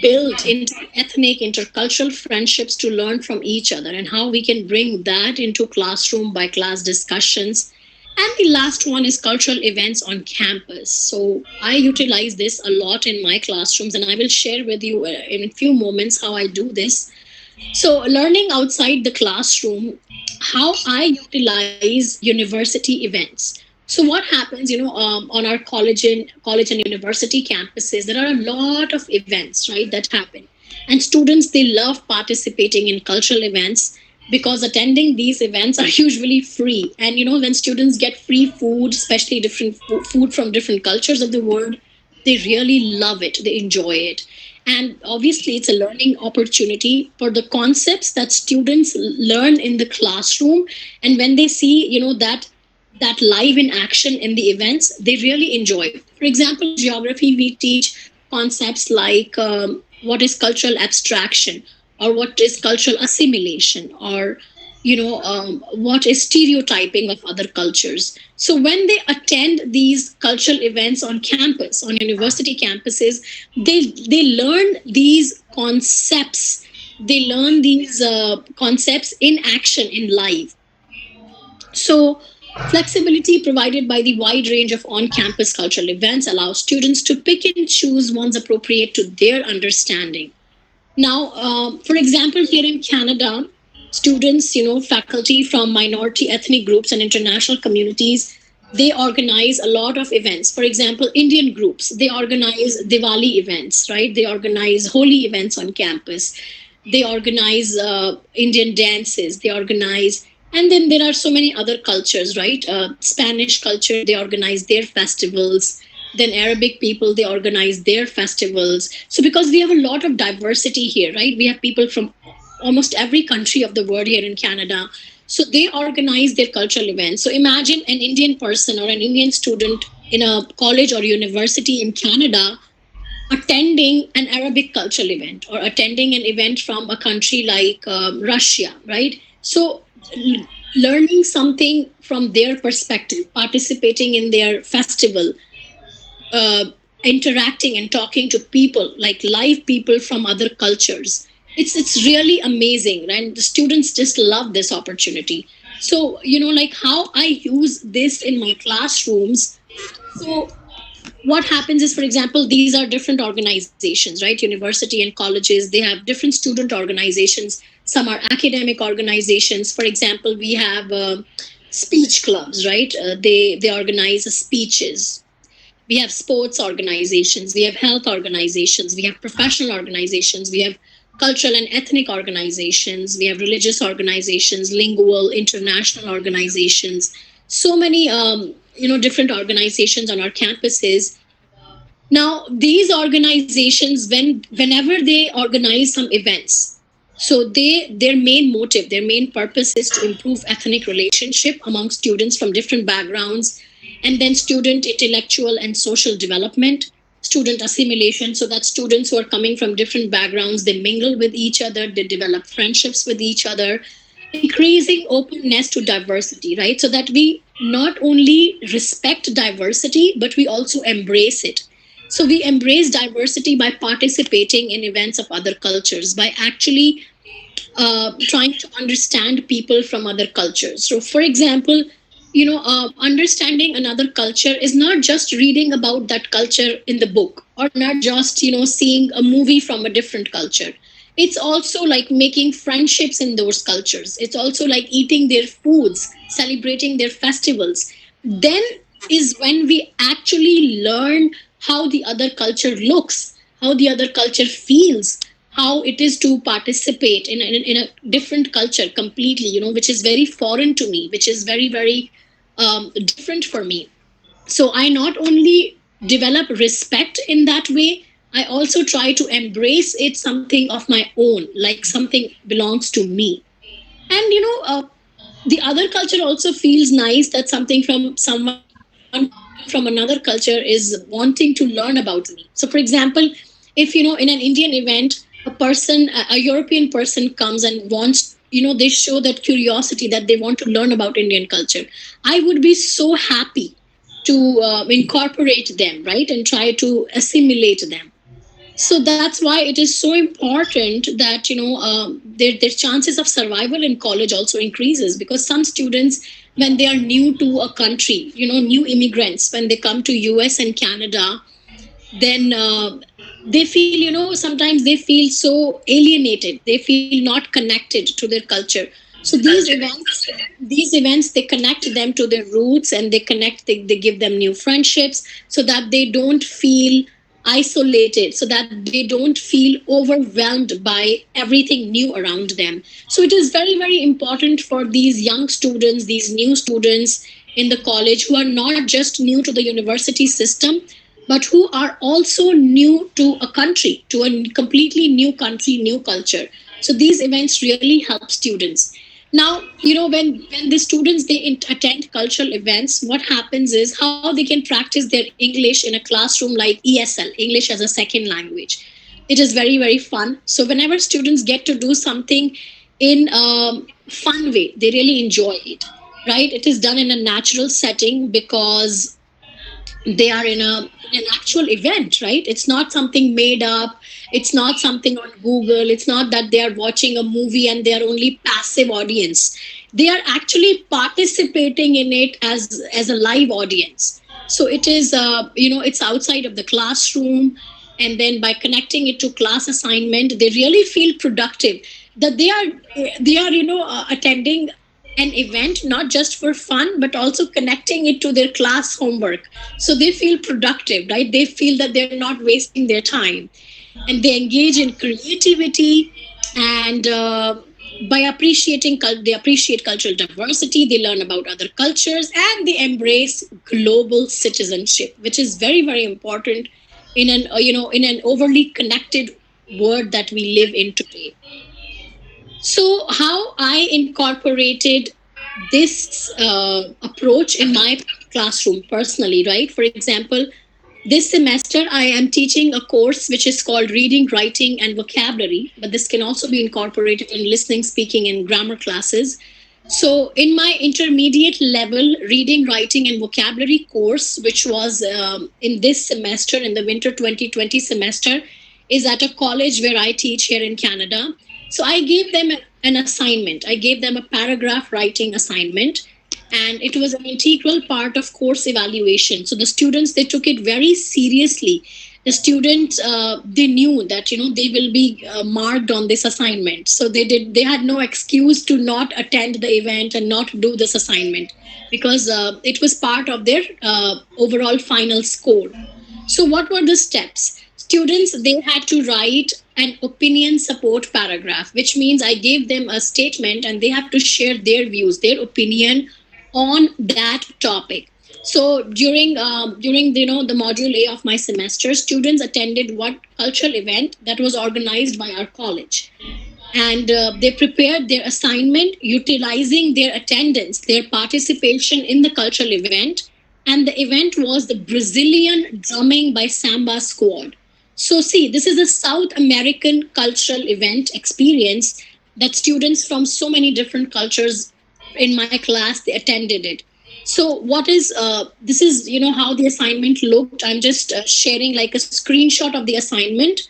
build inter-ethnic, intercultural friendships to learn from each other, and how we can bring that into classroom by class discussions. And the last one is cultural events on campus. So I utilize this a lot in my classrooms, and I will share with you in a few moments how I do this. So, learning outside the classroom, how I utilize university events. So, what happens, on our college and university campuses, there are a lot of events, right, that happen, and students, they love participating in cultural events, because attending these events are usually free. And when students get free food, especially different food from different cultures of the world, they really love it, they enjoy it. And obviously it's a learning opportunity for the concepts that students learn in the classroom. And when they see that live in action in the events, they really enjoy it. For example, in geography, we teach concepts like what is cultural abstraction, or what is cultural assimilation, or what is stereotyping of other cultures. So when they attend these cultural events on campus, on university campuses, they learn these concepts. They learn these concepts in action, in live. So flexibility provided by the wide range of on-campus cultural events allows students to pick and choose ones appropriate to their understanding. Now, for example, here in Canada, students, faculty from minority ethnic groups and international communities, they organize a lot of events. For example, Indian groups, they organize Diwali events, right? They organize holy events on campus. They organize Indian dances. They organize, and then there are so many other cultures, right? Spanish culture, they organize their festivals. Then Arabic people, they organize their festivals. So because we have a lot of diversity here, right? We have people from almost every country of the world here in Canada. So they organize their cultural events. So imagine an Indian person or an Indian student in a college or university in Canada attending an Arabic cultural event, or attending an event from a country like Russia, right? So learning something from their perspective, participating in their festival, uh, interacting and talking to people, like live people from other cultures. It's really amazing, and the students just love this opportunity. So like how I use this in my classrooms. So what happens is, for example, these are different organizations, right? University and colleges, they have different student organizations. Some are academic organizations. For example, we have speech clubs, right? They organize speeches. We have sports organizations, we have health organizations, we have professional organizations, we have cultural and ethnic organizations, we have religious organizations, lingual, international organizations. So many different organizations on our campuses. Now these organizations, whenever they organize some events, so their main motive, their main purpose is to improve ethnic relationship among students from different backgrounds, and then student intellectual and social development, student assimilation, so that students who are coming from different backgrounds, they mingle with each other, they develop friendships with each other, increasing openness to diversity, right? So that we not only respect diversity, but we also embrace it. So we embrace diversity by participating in events of other cultures, by actually trying to understand people from other cultures. So, for example, understanding another culture is not just reading about that culture in the book, or not just seeing a movie from a different culture. It's also like making friendships in those cultures. It's also like eating their foods, celebrating their festivals. Then is when we actually learn how the other culture looks, how the other culture feels, how it is to participate in a different culture completely, which is very foreign to me, which is very, very different for me. So I not only develop respect in that way, I also try to embrace it something of my own, like something belongs to me. And the other culture also feels nice that something from someone from another culture is wanting to learn about me. So for example, if in an Indian event a European person comes and wants, they show that curiosity that they want to learn about Indian culture, I would be so happy to incorporate them, right, and try to assimilate them. So that's why it is so important that their chances of survival in college also increases, because some students, when they are new to a country, new immigrants, when they come to US and Canada, then they feel, sometimes they feel so alienated, they feel not connected to their culture. So these events they connect them to their roots, and they give them new friendships, so that they don't feel isolated, so that they don't feel overwhelmed by everything new around them. So it is very, very important for these young students, these new students in the college, who are not just new to the university system, but who are also new to a country, to a completely new country, new culture. So these events really help students. Now, when the students attend cultural events, what happens is how they can practice their English in a classroom like ESL, English as a second language. It is very, very fun. So whenever students get to do something in a fun way, they really enjoy it. Right? It is done in a natural setting, because they are in an actual event, right? It's not something made up, it's not something on Google, it's not that they are watching a movie and they are only passive audience. They are actually participating in it as a live audience. So it is it's outside of the classroom, and then by connecting it to class assignment, they really feel productive, that they are attending an event not just for fun, but also connecting it to their class homework. So they feel productive, right? They feel that they're not wasting their time, and they engage in creativity. And by they appreciate cultural diversity, they learn about other cultures, and they embrace global citizenship, which is very, very important in an overly connected world that we live in today. So, how I incorporated this approach in my classroom personally, right? For example, this semester I am teaching a course which is called Reading, Writing, and Vocabulary, but this can also be incorporated in listening, speaking, and grammar classes. So, in my intermediate level reading, writing, and vocabulary course, which was in this semester, in the winter 2020 semester, is at a college where I teach here in Canada. So, I gave them an assignment. I gave them a paragraph writing assignment, and it was an integral part of course evaluation. So the students, they took it very seriously. The students, they knew that they will be marked on this assignment, so they had no excuse to not attend the event and not do this assignment, because it was part of their overall final score. So what were the steps? Students, they had to write an opinion support paragraph, which means I gave them a statement and they have to share their views, their opinion on that topic. So during the module A of my semester, students attended one cultural event that was organized by our college, and they prepared their assignment utilizing their attendance, their participation in the cultural event. And the event was the Brazilian drumming by Samba Squad. So, see, this is a South American cultural event experience that students from so many different cultures in my class, they attended it. So what is this is how the assignment looked. I'm just sharing like a screenshot of the assignment.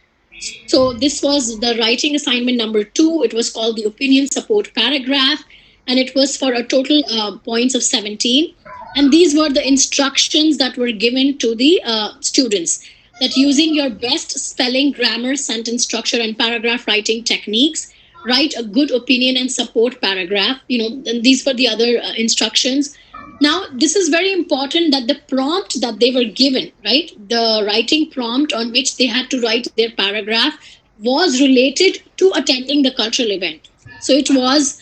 So this was the writing assignment number 2. It was called the opinion support paragraph, and it was for a total points of 17. And these were the instructions that were given to the students, that using your best spelling, grammar, sentence structure, and paragraph writing techniques, write a good opinion and support paragraph. And these were the other instructions. Now, this is very important, that the prompt that they were given, right, the writing prompt on which they had to write their paragraph, was related to attending the cultural event. So it was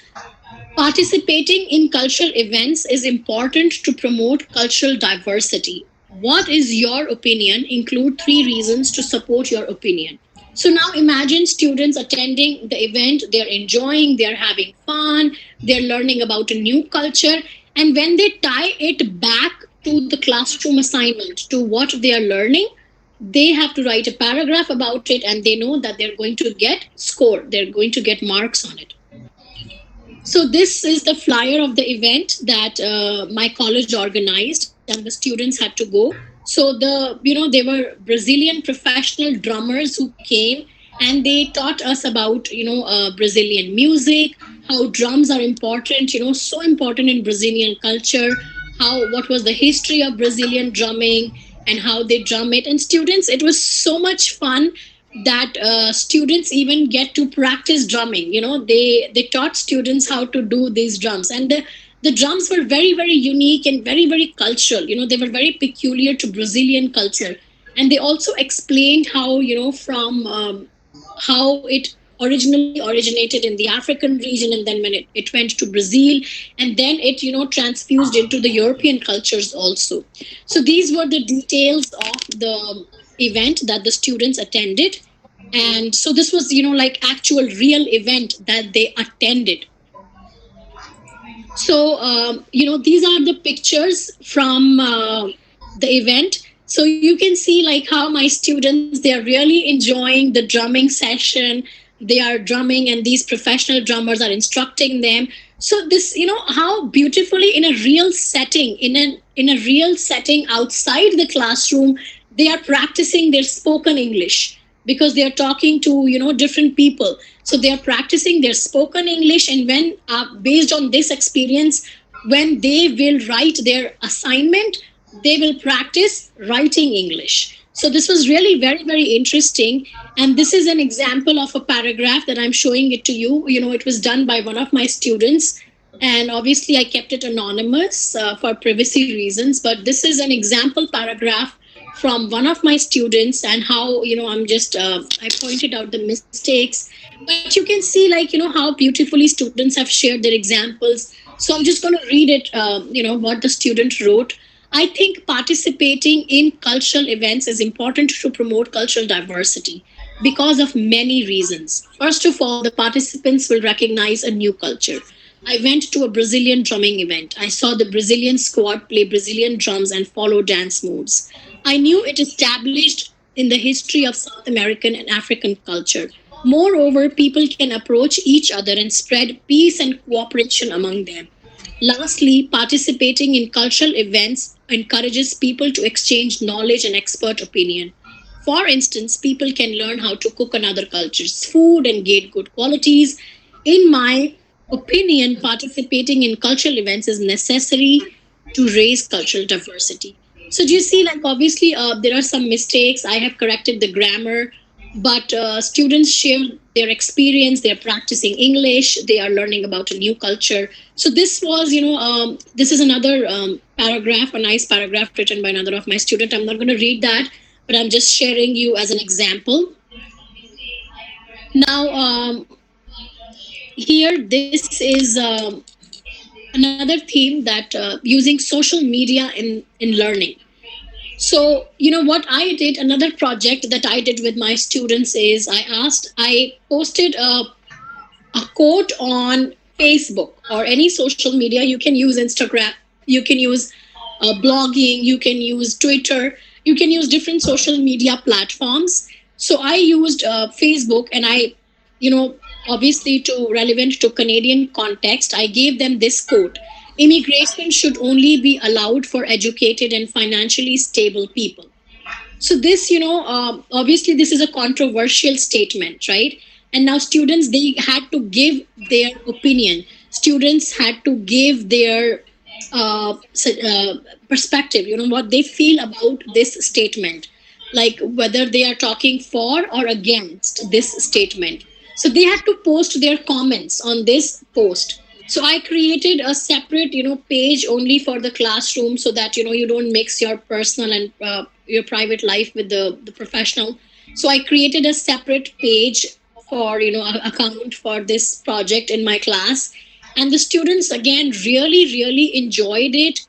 Participating in cultural events is important to promote cultural diversity. What is your opinion? Include three reasons to support your opinion. So now imagine students attending the event, they're enjoying, they're having fun, they're learning about a new culture. And when they tie it back to the classroom assignment, to what they are learning, they have to write a paragraph about it and they know that they're going to get score, they're going to get marks on it. So this is the flyer of the event that my college organized, and the students had to go. So they were Brazilian professional drummers who came, and they taught us about Brazilian music, how drums are important, so important in Brazilian culture. How what was the history of Brazilian drumming and how they drum it. And students, it was so much fun that students even get to practice drumming. They taught students how to do these drums, and the drums were very very unique and very very cultural. They were very peculiar to Brazilian culture. And they also explained how from how it originally originated in the African region, and then when it went to Brazil, and then it transfused into the European cultures also. So these were the details of the event that the students attended. And so this was like actual real event that they attended. So these are the pictures from the event. So you can see like how my students, they are really enjoying the drumming session. They are drumming and these professional drummers are instructing them. So this, how beautifully in a real setting, in a real setting outside the classroom, they are practicing their spoken English, because they are talking to different people. So they are practicing their spoken English, and when based on this experience, when they will write their assignment, they will practice writing English. So this was really very very interesting. And this is an example of a paragraph that I'm showing it to you. It was done by one of my students, and obviously I kept it anonymous for privacy reasons. But this is an example paragraph from one of my students, and how I'm just I pointed out the mistakes. But you can see like how beautifully students have shared their examples. So I'm just going to read it, what the student wrote. I think participating in cultural events is important to promote cultural diversity because of many reasons. First of all, the participants will recognize a new culture. I went to a Brazilian drumming event. I saw the Brazilian squad play Brazilian drums and follow dance moves. I knew it established in the history of South American and African culture. Moreover, people can approach each other and spread peace and cooperation among them. Lastly, participating in cultural events encourages people to exchange knowledge and expert opinion. For instance, people can learn how to cook another culture's food and gain good qualities. In my opinion, participating in cultural events is necessary to raise cultural diversity. So, do you see, like, obviously, there are some mistakes. I have corrected the grammar, but students share their experience. They're practicing English, they are learning about a new culture. So, this was, this is another paragraph, a nice paragraph written by another of my student. I'm not going to read that, but I'm just sharing you as an example. Now, here, this is another theme that using social media in learning. So, what I did, another project that I did with my students is I posted a quote on Facebook or any social media. You can use Instagram, you can use blogging, you can use Twitter, you can use different social media platforms. So I used Facebook, and you know, obviously to relevant to Canadian context, I gave them this quote: immigration should only be allowed for educated and financially stable people. So this, obviously this is a controversial statement, right? And now students, they had to give their opinion. Students had to give their perspective, what they feel about this statement, like whether they are talking for or against this statement. So they had to post their comments on this post. So I created a separate page only for the classroom, so that you don't mix your personal and your private life with the professional. So I created a separate page for account for this project in my class. and the students again really enjoyed it.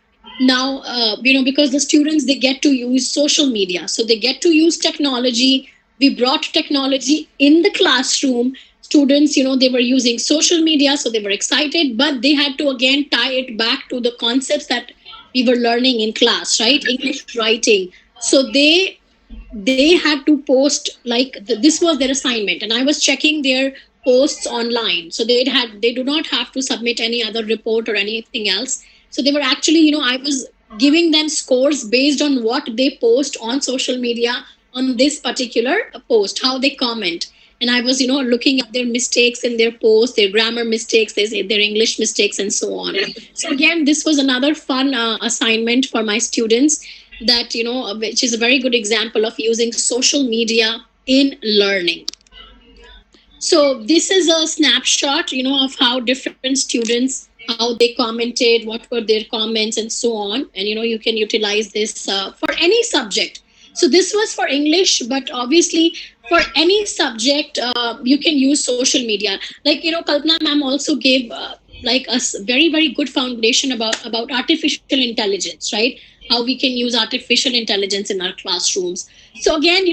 Now because the students, they get to use social media, so they get to use technology. We brought technology in the classroom. Students, they were using social media, so they were excited, but they had to again tie it back to the concepts that we were learning in class, right? English writing. So they had to post, like, this was their assignment, and I was checking their posts online. So they do not have to submit any other report or anything else. So they were actually, I was giving them scores based on what they post on social media on this particular post, how they comment. And I was, looking at their mistakes in their posts, their grammar mistakes, their English mistakes, and so on. So again, this was another fun assignment for my students, that, which is a very good example of using social media in learning. So this is a snapshot, of how different students, how they commented, what were their comments, and so on. And you can utilize this for any subject. So this was for English, but obviously for any subject, you can use social media. Like, Kalpana ma'am also gave like us very good foundation about artificial intelligence, right? How we can use artificial intelligence in our classrooms. So again,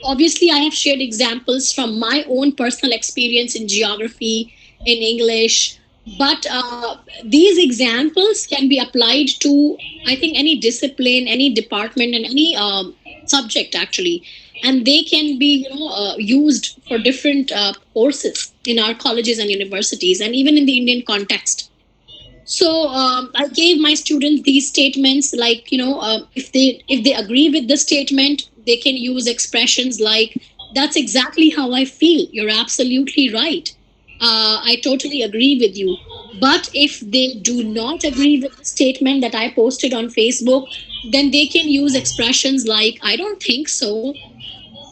obviously I have shared examples from my own personal experience in geography, in English, but these examples can be applied to, I think, any discipline, any department, and any subject actually, and they can be, used for different courses in our colleges and universities, and even in the Indian context. So I gave my students these statements, like, if they agree with the statement, they can use expressions like, "That's exactly how I feel. You're absolutely right. I totally agree with you." But if they do not agree with the statement that I posted on Facebook, then they can use expressions like, "I don't think so."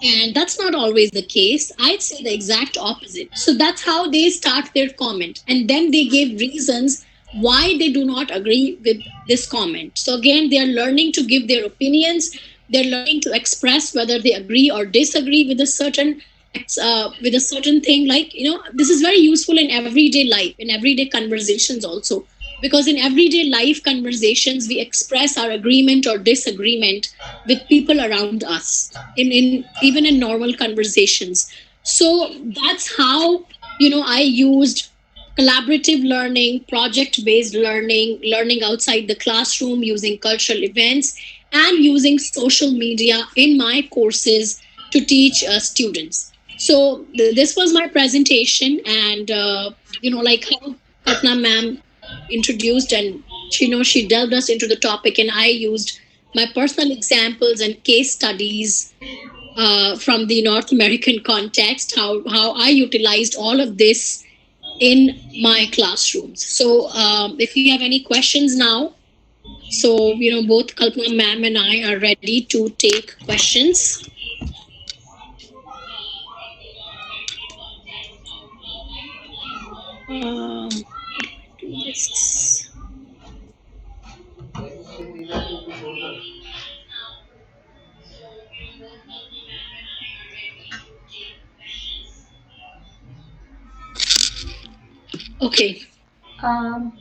And that's not always the case. I'd say the exact opposite. So that's how they start their comment. And then they give reasons why they do not agree with this comment. So again, they are learning to give their opinions. They're learning to express whether they agree or disagree with a certain thing. Like, this is very useful in everyday life, in everyday conversations also. Because in everyday life conversations, we express our agreement or disagreement with people around us, in even in normal conversations. So that's how, I used collaborative learning, project based learning, learning outside the classroom, using cultural events, and using social media in my courses to teach students. So this was my presentation, and like how Kalpana ma'am introduced, and she delved us into the topic, and I used my personal examples and case studies from the North American context, how I utilized all of this in my classrooms. So if you have any questions now, so both Kalpana ma'am and I are ready to take questions. Do this. Okay. Um,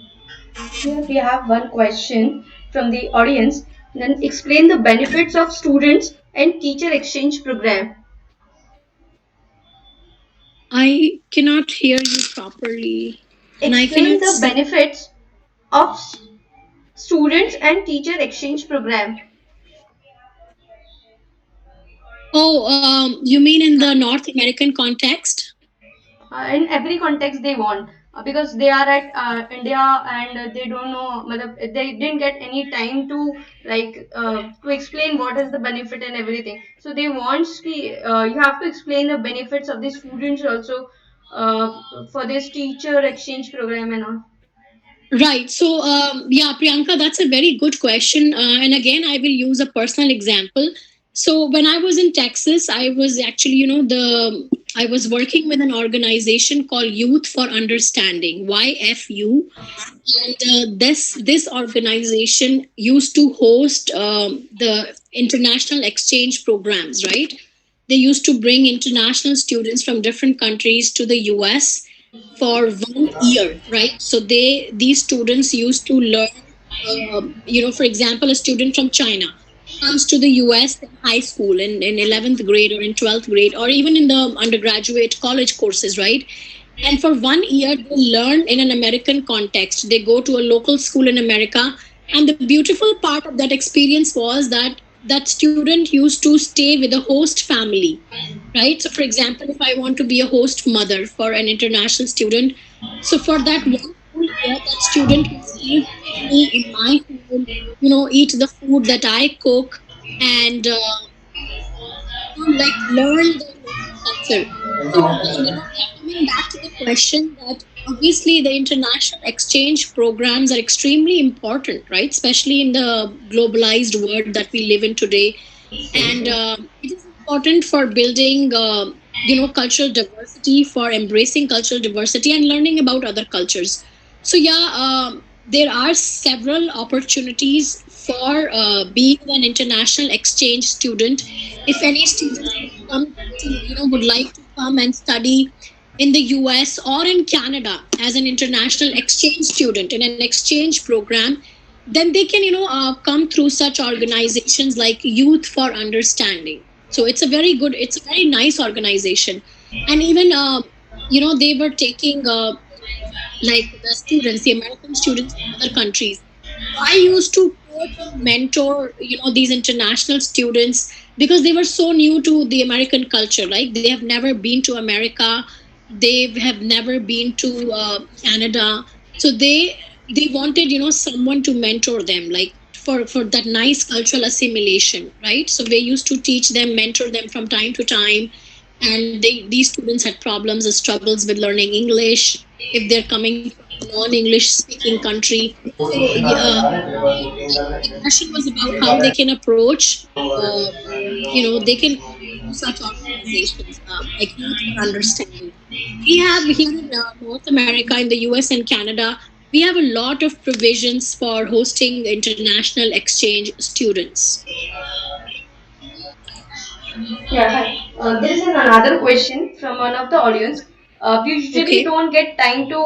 Here we have one question from the audience. Then explain the benefits of students and teacher exchange program. I cannot hear you properly, and I Explain cannot the see. benefits of students and teacher exchange program. Oh, you mean in the North American context? In every context they want, because they are at India, and they don't know, they didn't get any time to to explain what is the benefit and everything. So they want you have to explain the benefits of the students also, uh, for this teacher exchange program and all. Right. So, yeah, Priyanka, that's a very good question. And again, I will use a personal example. So, when I was in Texas, I was actually, I was working with an organization called Youth for Understanding, YFU. And this organization used to host the international exchange programs, right? They used to bring international students from different countries to the US, for 1 year, right? So these students used to learn, for example, a student from China comes to the US in high school, in 11th grade or in 12th grade, or even in the undergraduate college courses, right? And for 1 year, they learn in an American context. They go to a local school in America. And the beautiful part of that experience was that that student used to stay with a host family, right? So, for example, if I want to be a host mother for an international student, so for that 1 full year, that student will stay with me in my home, eat the food that I cook, and like learn the local culture. So, coming back to the question that obviously the international exchange programs are extremely important, right? Especially in the globalized world that we live in today. And it is important for building, cultural diversity, for embracing cultural diversity and learning about other cultures. So, yeah, there are several opportunities for being an international exchange student. If any students would come to, would like to come and study in the US or in Canada as an international exchange student in an exchange program, then they can, come through such organizations like Youth for Understanding. So it's a very nice organization. And even, they were taking, like the students, the American students from other countries. So I used to coach and mentor, these international students because they were so new to the American culture. Like they have never been to America, they have never been to Canada. So they wanted, someone to mentor them, like for that nice cultural assimilation, right? So we used to teach them, mentor them from time to time. And these students had problems or struggles with learning English if they're coming from a non-English speaking country. So yeah, the question was about how they can approach, they can go through such organizations like Youth for Understanding. We have here in North America, in the US and Canada, we have a lot of provisions for hosting international exchange students. Yeah, hi. There is another question from one of the audience. We usually Okay. don't get time to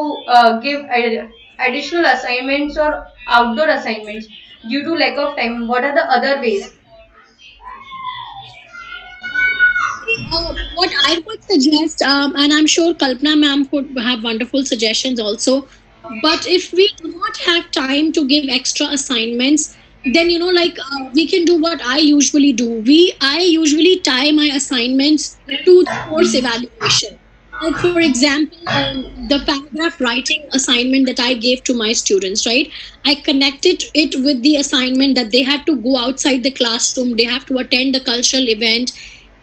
give additional assignments or outdoor assignments due to lack of time. What are the other ways? What I would suggest, and I'm sure Kalpana ma'am could have wonderful suggestions also. But if we do not have time to give extra assignments, then like we can do what I usually do. I usually tie my assignments to the course evaluation. Like for example, the paragraph writing assignment that I gave to my students, right? I connected it with the assignment that they have to go outside the classroom, they have to attend the cultural event,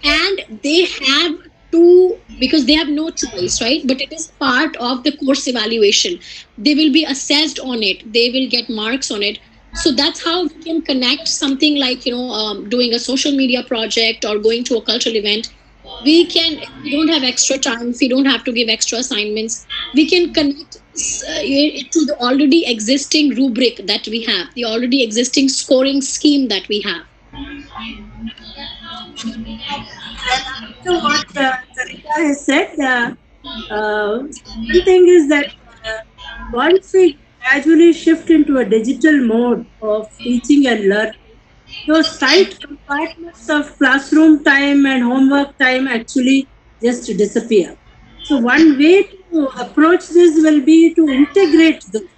and they have to, because they have no choice, right? But it is part of the course evaluation. They will be assessed on it, they will get marks on it. So that's how we can connect something like, doing a social media project or going to a cultural event. We can, if we don't have extra time, if we don't have to give extra assignments, we can connect it to the already existing rubric that we have, the already existing scoring scheme that we have. I'll add to what Sarita has said. One thing is that once we gradually shift into a digital mode of teaching and learning, those tight compartments of classroom time and homework time actually just disappear. So one way to approach this will be to integrate those.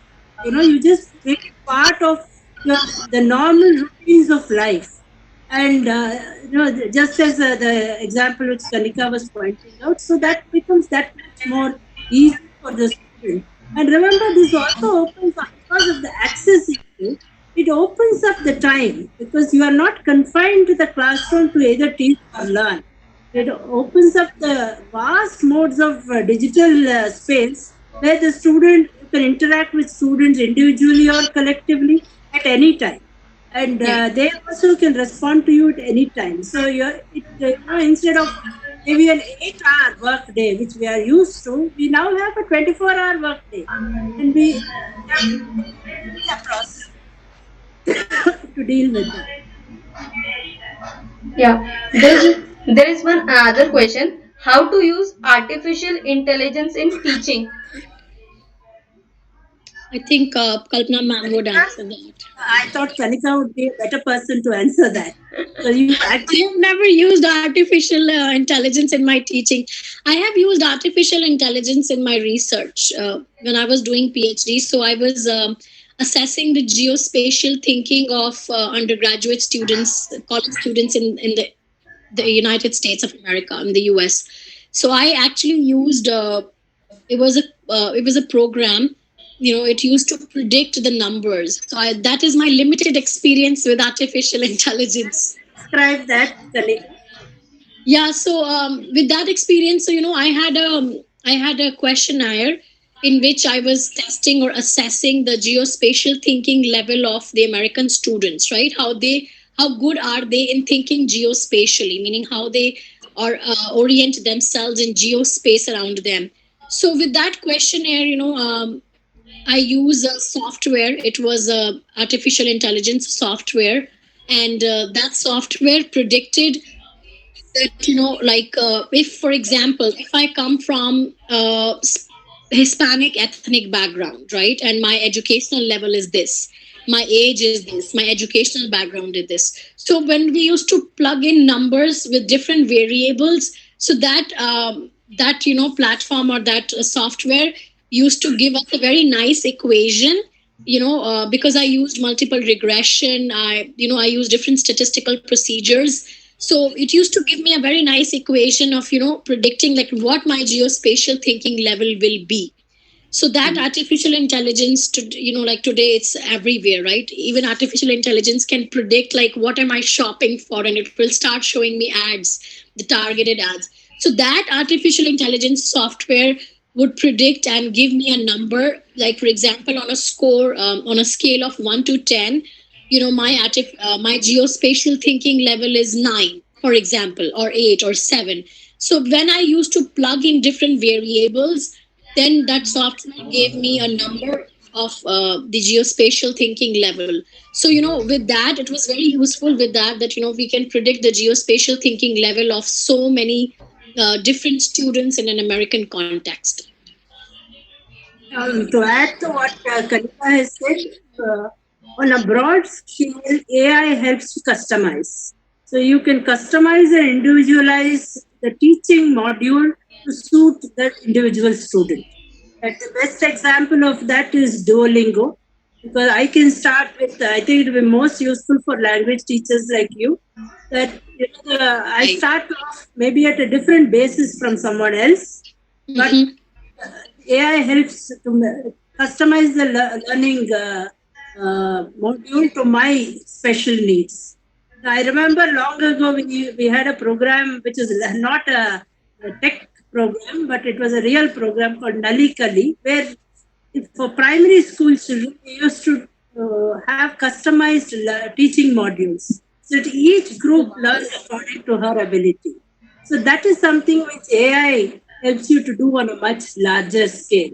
You just make it part of your the normal routines of life. And just as the example which Kanika was pointing out, so that becomes that much more easy for the student. And remember, this also opens up because of the access issue. It opens up the time because you are not confined to the classroom to either teach or learn. It opens up the vast modes of digital space where the student you can interact with students individually or collectively at any time, and Yeah. they also can respond to you at any time. So instead of maybe an 8-hour work day, which we are used to, we now have a 24-hour work day, and we have a process to deal with that. Yeah, there is one other question. How to use artificial intelligence in teaching? I think Kalpana ma'am would Kanika, answer that. I thought Kanika would be a better person to answer that. So you I actually, have never used artificial intelligence in my teaching. I have used artificial intelligence in my research when I was doing PhD. So I was assessing the geospatial thinking of undergraduate students, college students in the United States of America, in the US. So I actually used it was a program. You know, it used to predict the numbers. So that is my limited experience with artificial intelligence. describe that, Kanika. Yeah, so with that experience, so I had a questionnaire in which I was testing or assessing the geospatial thinking level of the American students, right? How good are they in thinking geospatially, meaning how they are orient themselves in geospace around them. So with that questionnaire, I use a software. It was a artificial intelligence software, and that software predicted that, if, for example, if I come from Hispanic ethnic background, right, and my educational level is this, my age is this, my educational background is this. So when we used to plug in numbers with different variables, so that platform or that software used to give us a very nice equation. Because I used multiple regression, I used different statistical procedures. So it used to give me a very nice equation of predicting like what my geospatial thinking level will be. So that artificial intelligence to, like today it's everywhere, right? Even artificial intelligence can predict like what am I shopping for, and it will start showing me ads, the targeted ads. So that artificial intelligence software would predict and give me a number, like for example on a score, on a scale of 1 to 10, my geospatial thinking level is 9, for example, or 8 or 7. So when I used to plug in different variables, then that software gave me a number of the geospatial thinking level. So with that, it was very useful with that we can predict the geospatial thinking level of so many different students in an American context. To add to what Kanika has said, uh, on a broad scale, AI helps to customize. So you can customize and individualize the teaching module to suit the individual student. And the best example of that is Duolingo, because I can start with, I think it will be most useful for language teachers like you, that I Right. start off maybe at a different basis from someone else, but Mm-hmm. AI helps to customize the learning module to my special needs. I remember long ago we had a program which is not a tech program, but it was a real program called Nali Kali, where for primary school children, we used to have customized teaching modules. So that each group learns according to her ability. So that is something which AI helps you to do on a much larger scale.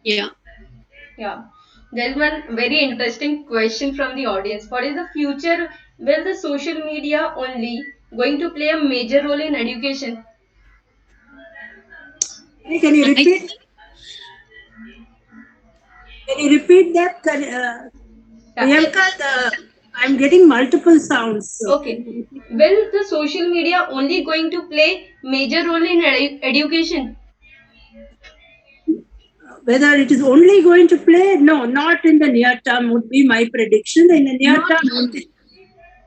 Yeah. Yeah. There's one very interesting question from the audience. What is the future? Will the social media only going to play a major role in education? Can you I repeat? Can you repeat that, Yeah. Priyanka? I'm getting multiple sounds. So can Okay. you repeat? Will the social media only going to play major role in education? Whether it is only going to play, no, not in the near term would be my prediction. In the near not term, only.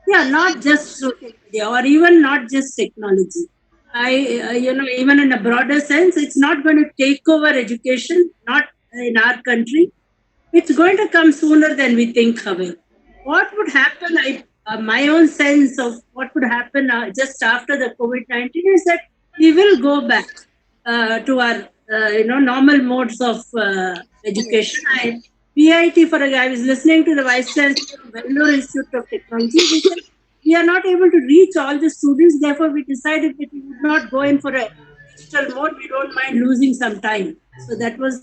yeah, not just social media or even not just technology. Even in a broader sense, it's not going to take over education, not in our country. It's going to come sooner than we think, however. What would happen, my own sense of what would happen just after the COVID-19 is that we will go back to our, normal modes of education. PIT, I was listening to the Vice Chancellor of Bangalore Institute of Technology. They said, we are not able to reach all the students, therefore we decided that we would not go in for a digital mode. We don't mind losing some time. So that was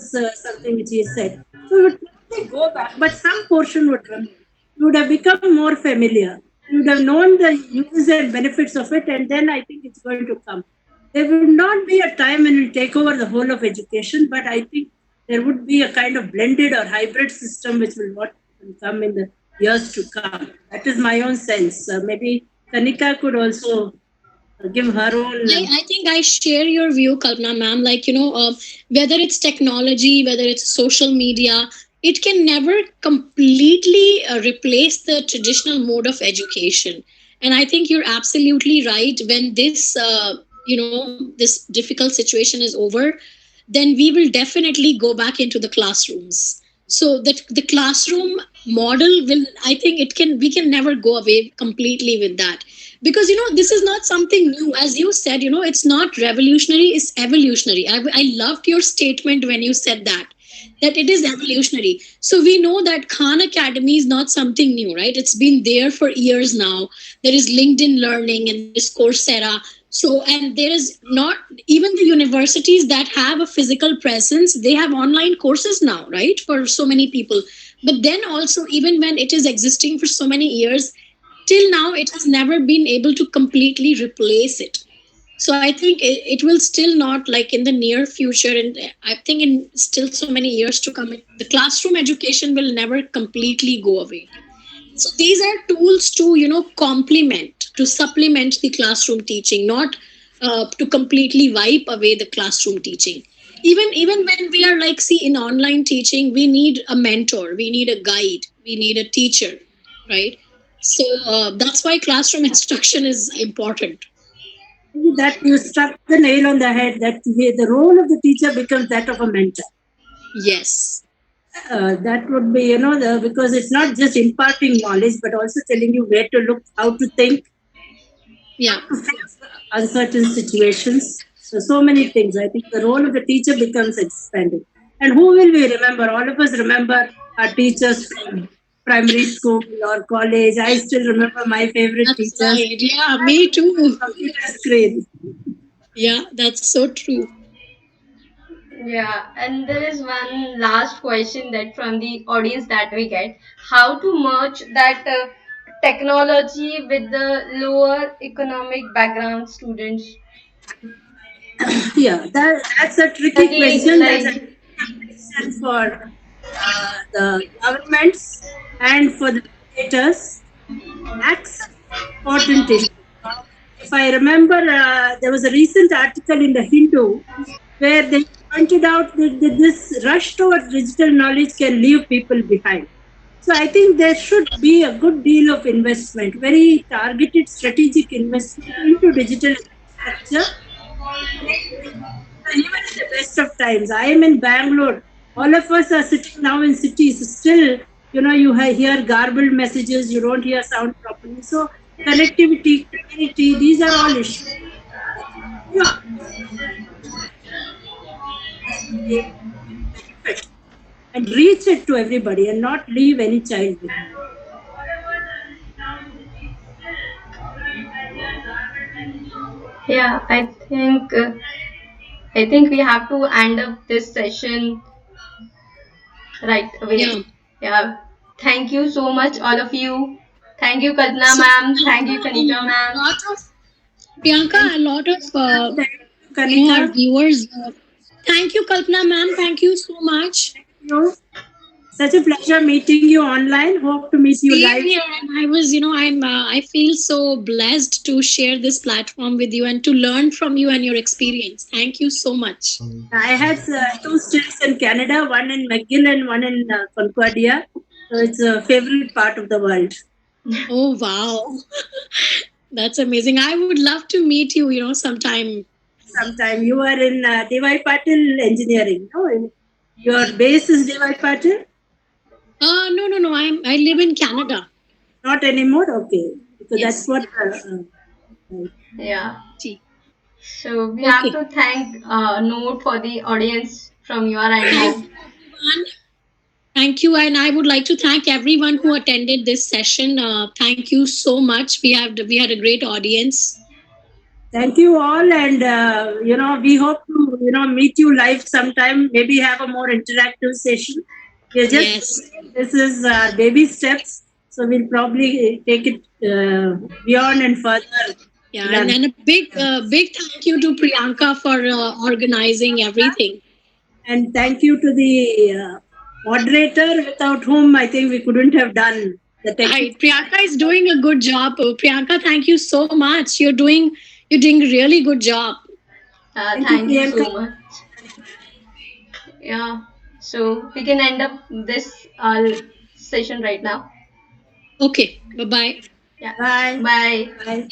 something which he said. So we would probably go back, but some portion would remain. You would have become more familiar. You would have known the uses and benefits of it, and then I think it's going to come. there would not be a time when we'll take over the whole of education, but I think there would be a kind of blended or hybrid system which will come in the years to come. That is my own sense. Maybe Kanika could also give her own. I think I share your view, Kalpana ma'am. Like, whether it's technology, whether it's social media, it can never completely replace the traditional mode of education. And I think you're absolutely right. When this difficult situation is over, then we will definitely go back into the classrooms. So that the classroom model will, I think we can never go away completely with that, because this is not something new. As you said, it's not revolutionary, it's evolutionary. I loved your statement when you said that it is evolutionary. So we know that Khan Academy is not something new, right? It's been there for years now. There is LinkedIn Learning and there is Coursera. So, and there is not even the universities that have a physical presence, they have online courses now, right? For so many people. But then also, even when it is existing for so many years, till now it has never been able to completely replace it. So I think it will still not, like in the near future, and I think in still so many years to come, the classroom education will never completely go away. So these are tools to complement, to supplement the classroom teaching, not to completely wipe away the classroom teaching. Even when we are, like, see, in online teaching, we need a mentor, we need a guide, we need a teacher, right? So that's why classroom instruction is important. That you struck the nail on the head, that the role of the teacher becomes that of a mentor. Yes. That would be, because it's not just imparting knowledge, but also telling you where to look, how to think, Yeah. to face uncertain situations. So many things. I think the role of the teacher becomes expanded. And who will we remember? All of us remember our teachers from primary school or college. I still remember my favorite That's teachers. right. Yeah, me too. Computer screen. Yeah, that's so true. Yeah, and there is one last question that from the audience that we get: how to merge that technology with the lower economic background students? Yeah, that's a tricky Again, question. That's a like, question for the governments and for the educators. Access is an important issue. If I remember, there was a recent article in the Hindu where they pointed out that this rush towards digital knowledge can leave people behind. So I think there should be a good deal of investment, very targeted strategic investment into digital infrastructure to make it, even in the best of times. I am in Bangalore. All of us are sitting now in cities. Still, you hear garbled messages. You don't hear sound properly. So connectivity, community, these are all issues. Yeah, has to be able to benefit and reach it to everybody and not leave any child behind. yeah, I think we have to end up this session right away. Yeah. Yeah, thank you so much, all of you. Thank you, Kalpana So ma'am. Thank you, Priyanka, Kanika a ma'am. lot of Priyanka, Thank a lot of you, thank you, our Kanika. viewers. Thank you, Kalpana ma'am. Thank you so much. Thank you. Such a pleasure meeting you online. Hope to meet you Same live. here, and I was, I feel so blessed to share this platform with you and to learn from you and your experience. Thank you so much. I had two stints in Canada, one in McGill and one in Concordia. So it's a favorite part of the world. Oh wow, that's amazing. I would love to meet you, sometime. Sometime you are in Devai Patil Engineering. No? Your base is Devai Patil? No, no, no. I live in Canada. Not anymore? Okay. Because that's Yes. what. Right. Yeah. Gee. So we have Okay. to thank Note for the audience from your end, Thank Note. you, everyone. Thank you, and I would like to thank everyone who attended this session. Thank you so much. We had a great audience. Thank you all, and we hope to meet you live sometime. Maybe have a more interactive session. We're just Yes. beginning. This is baby steps, so we'll probably take it beyond and further. Yeah, Done. and a big thank you to Priyanka for organizing everything. And thank you to the moderator, without whom I think we couldn't have done the technical. Right, Priyanka is doing a good job. Priyanka, thank you so much. You're doing a really good job. Thank you, Thank you Priyanka. so much. Yeah. So we can end up this session right now. Okay, bye bye. Yeah. Bye. Bye. Bye.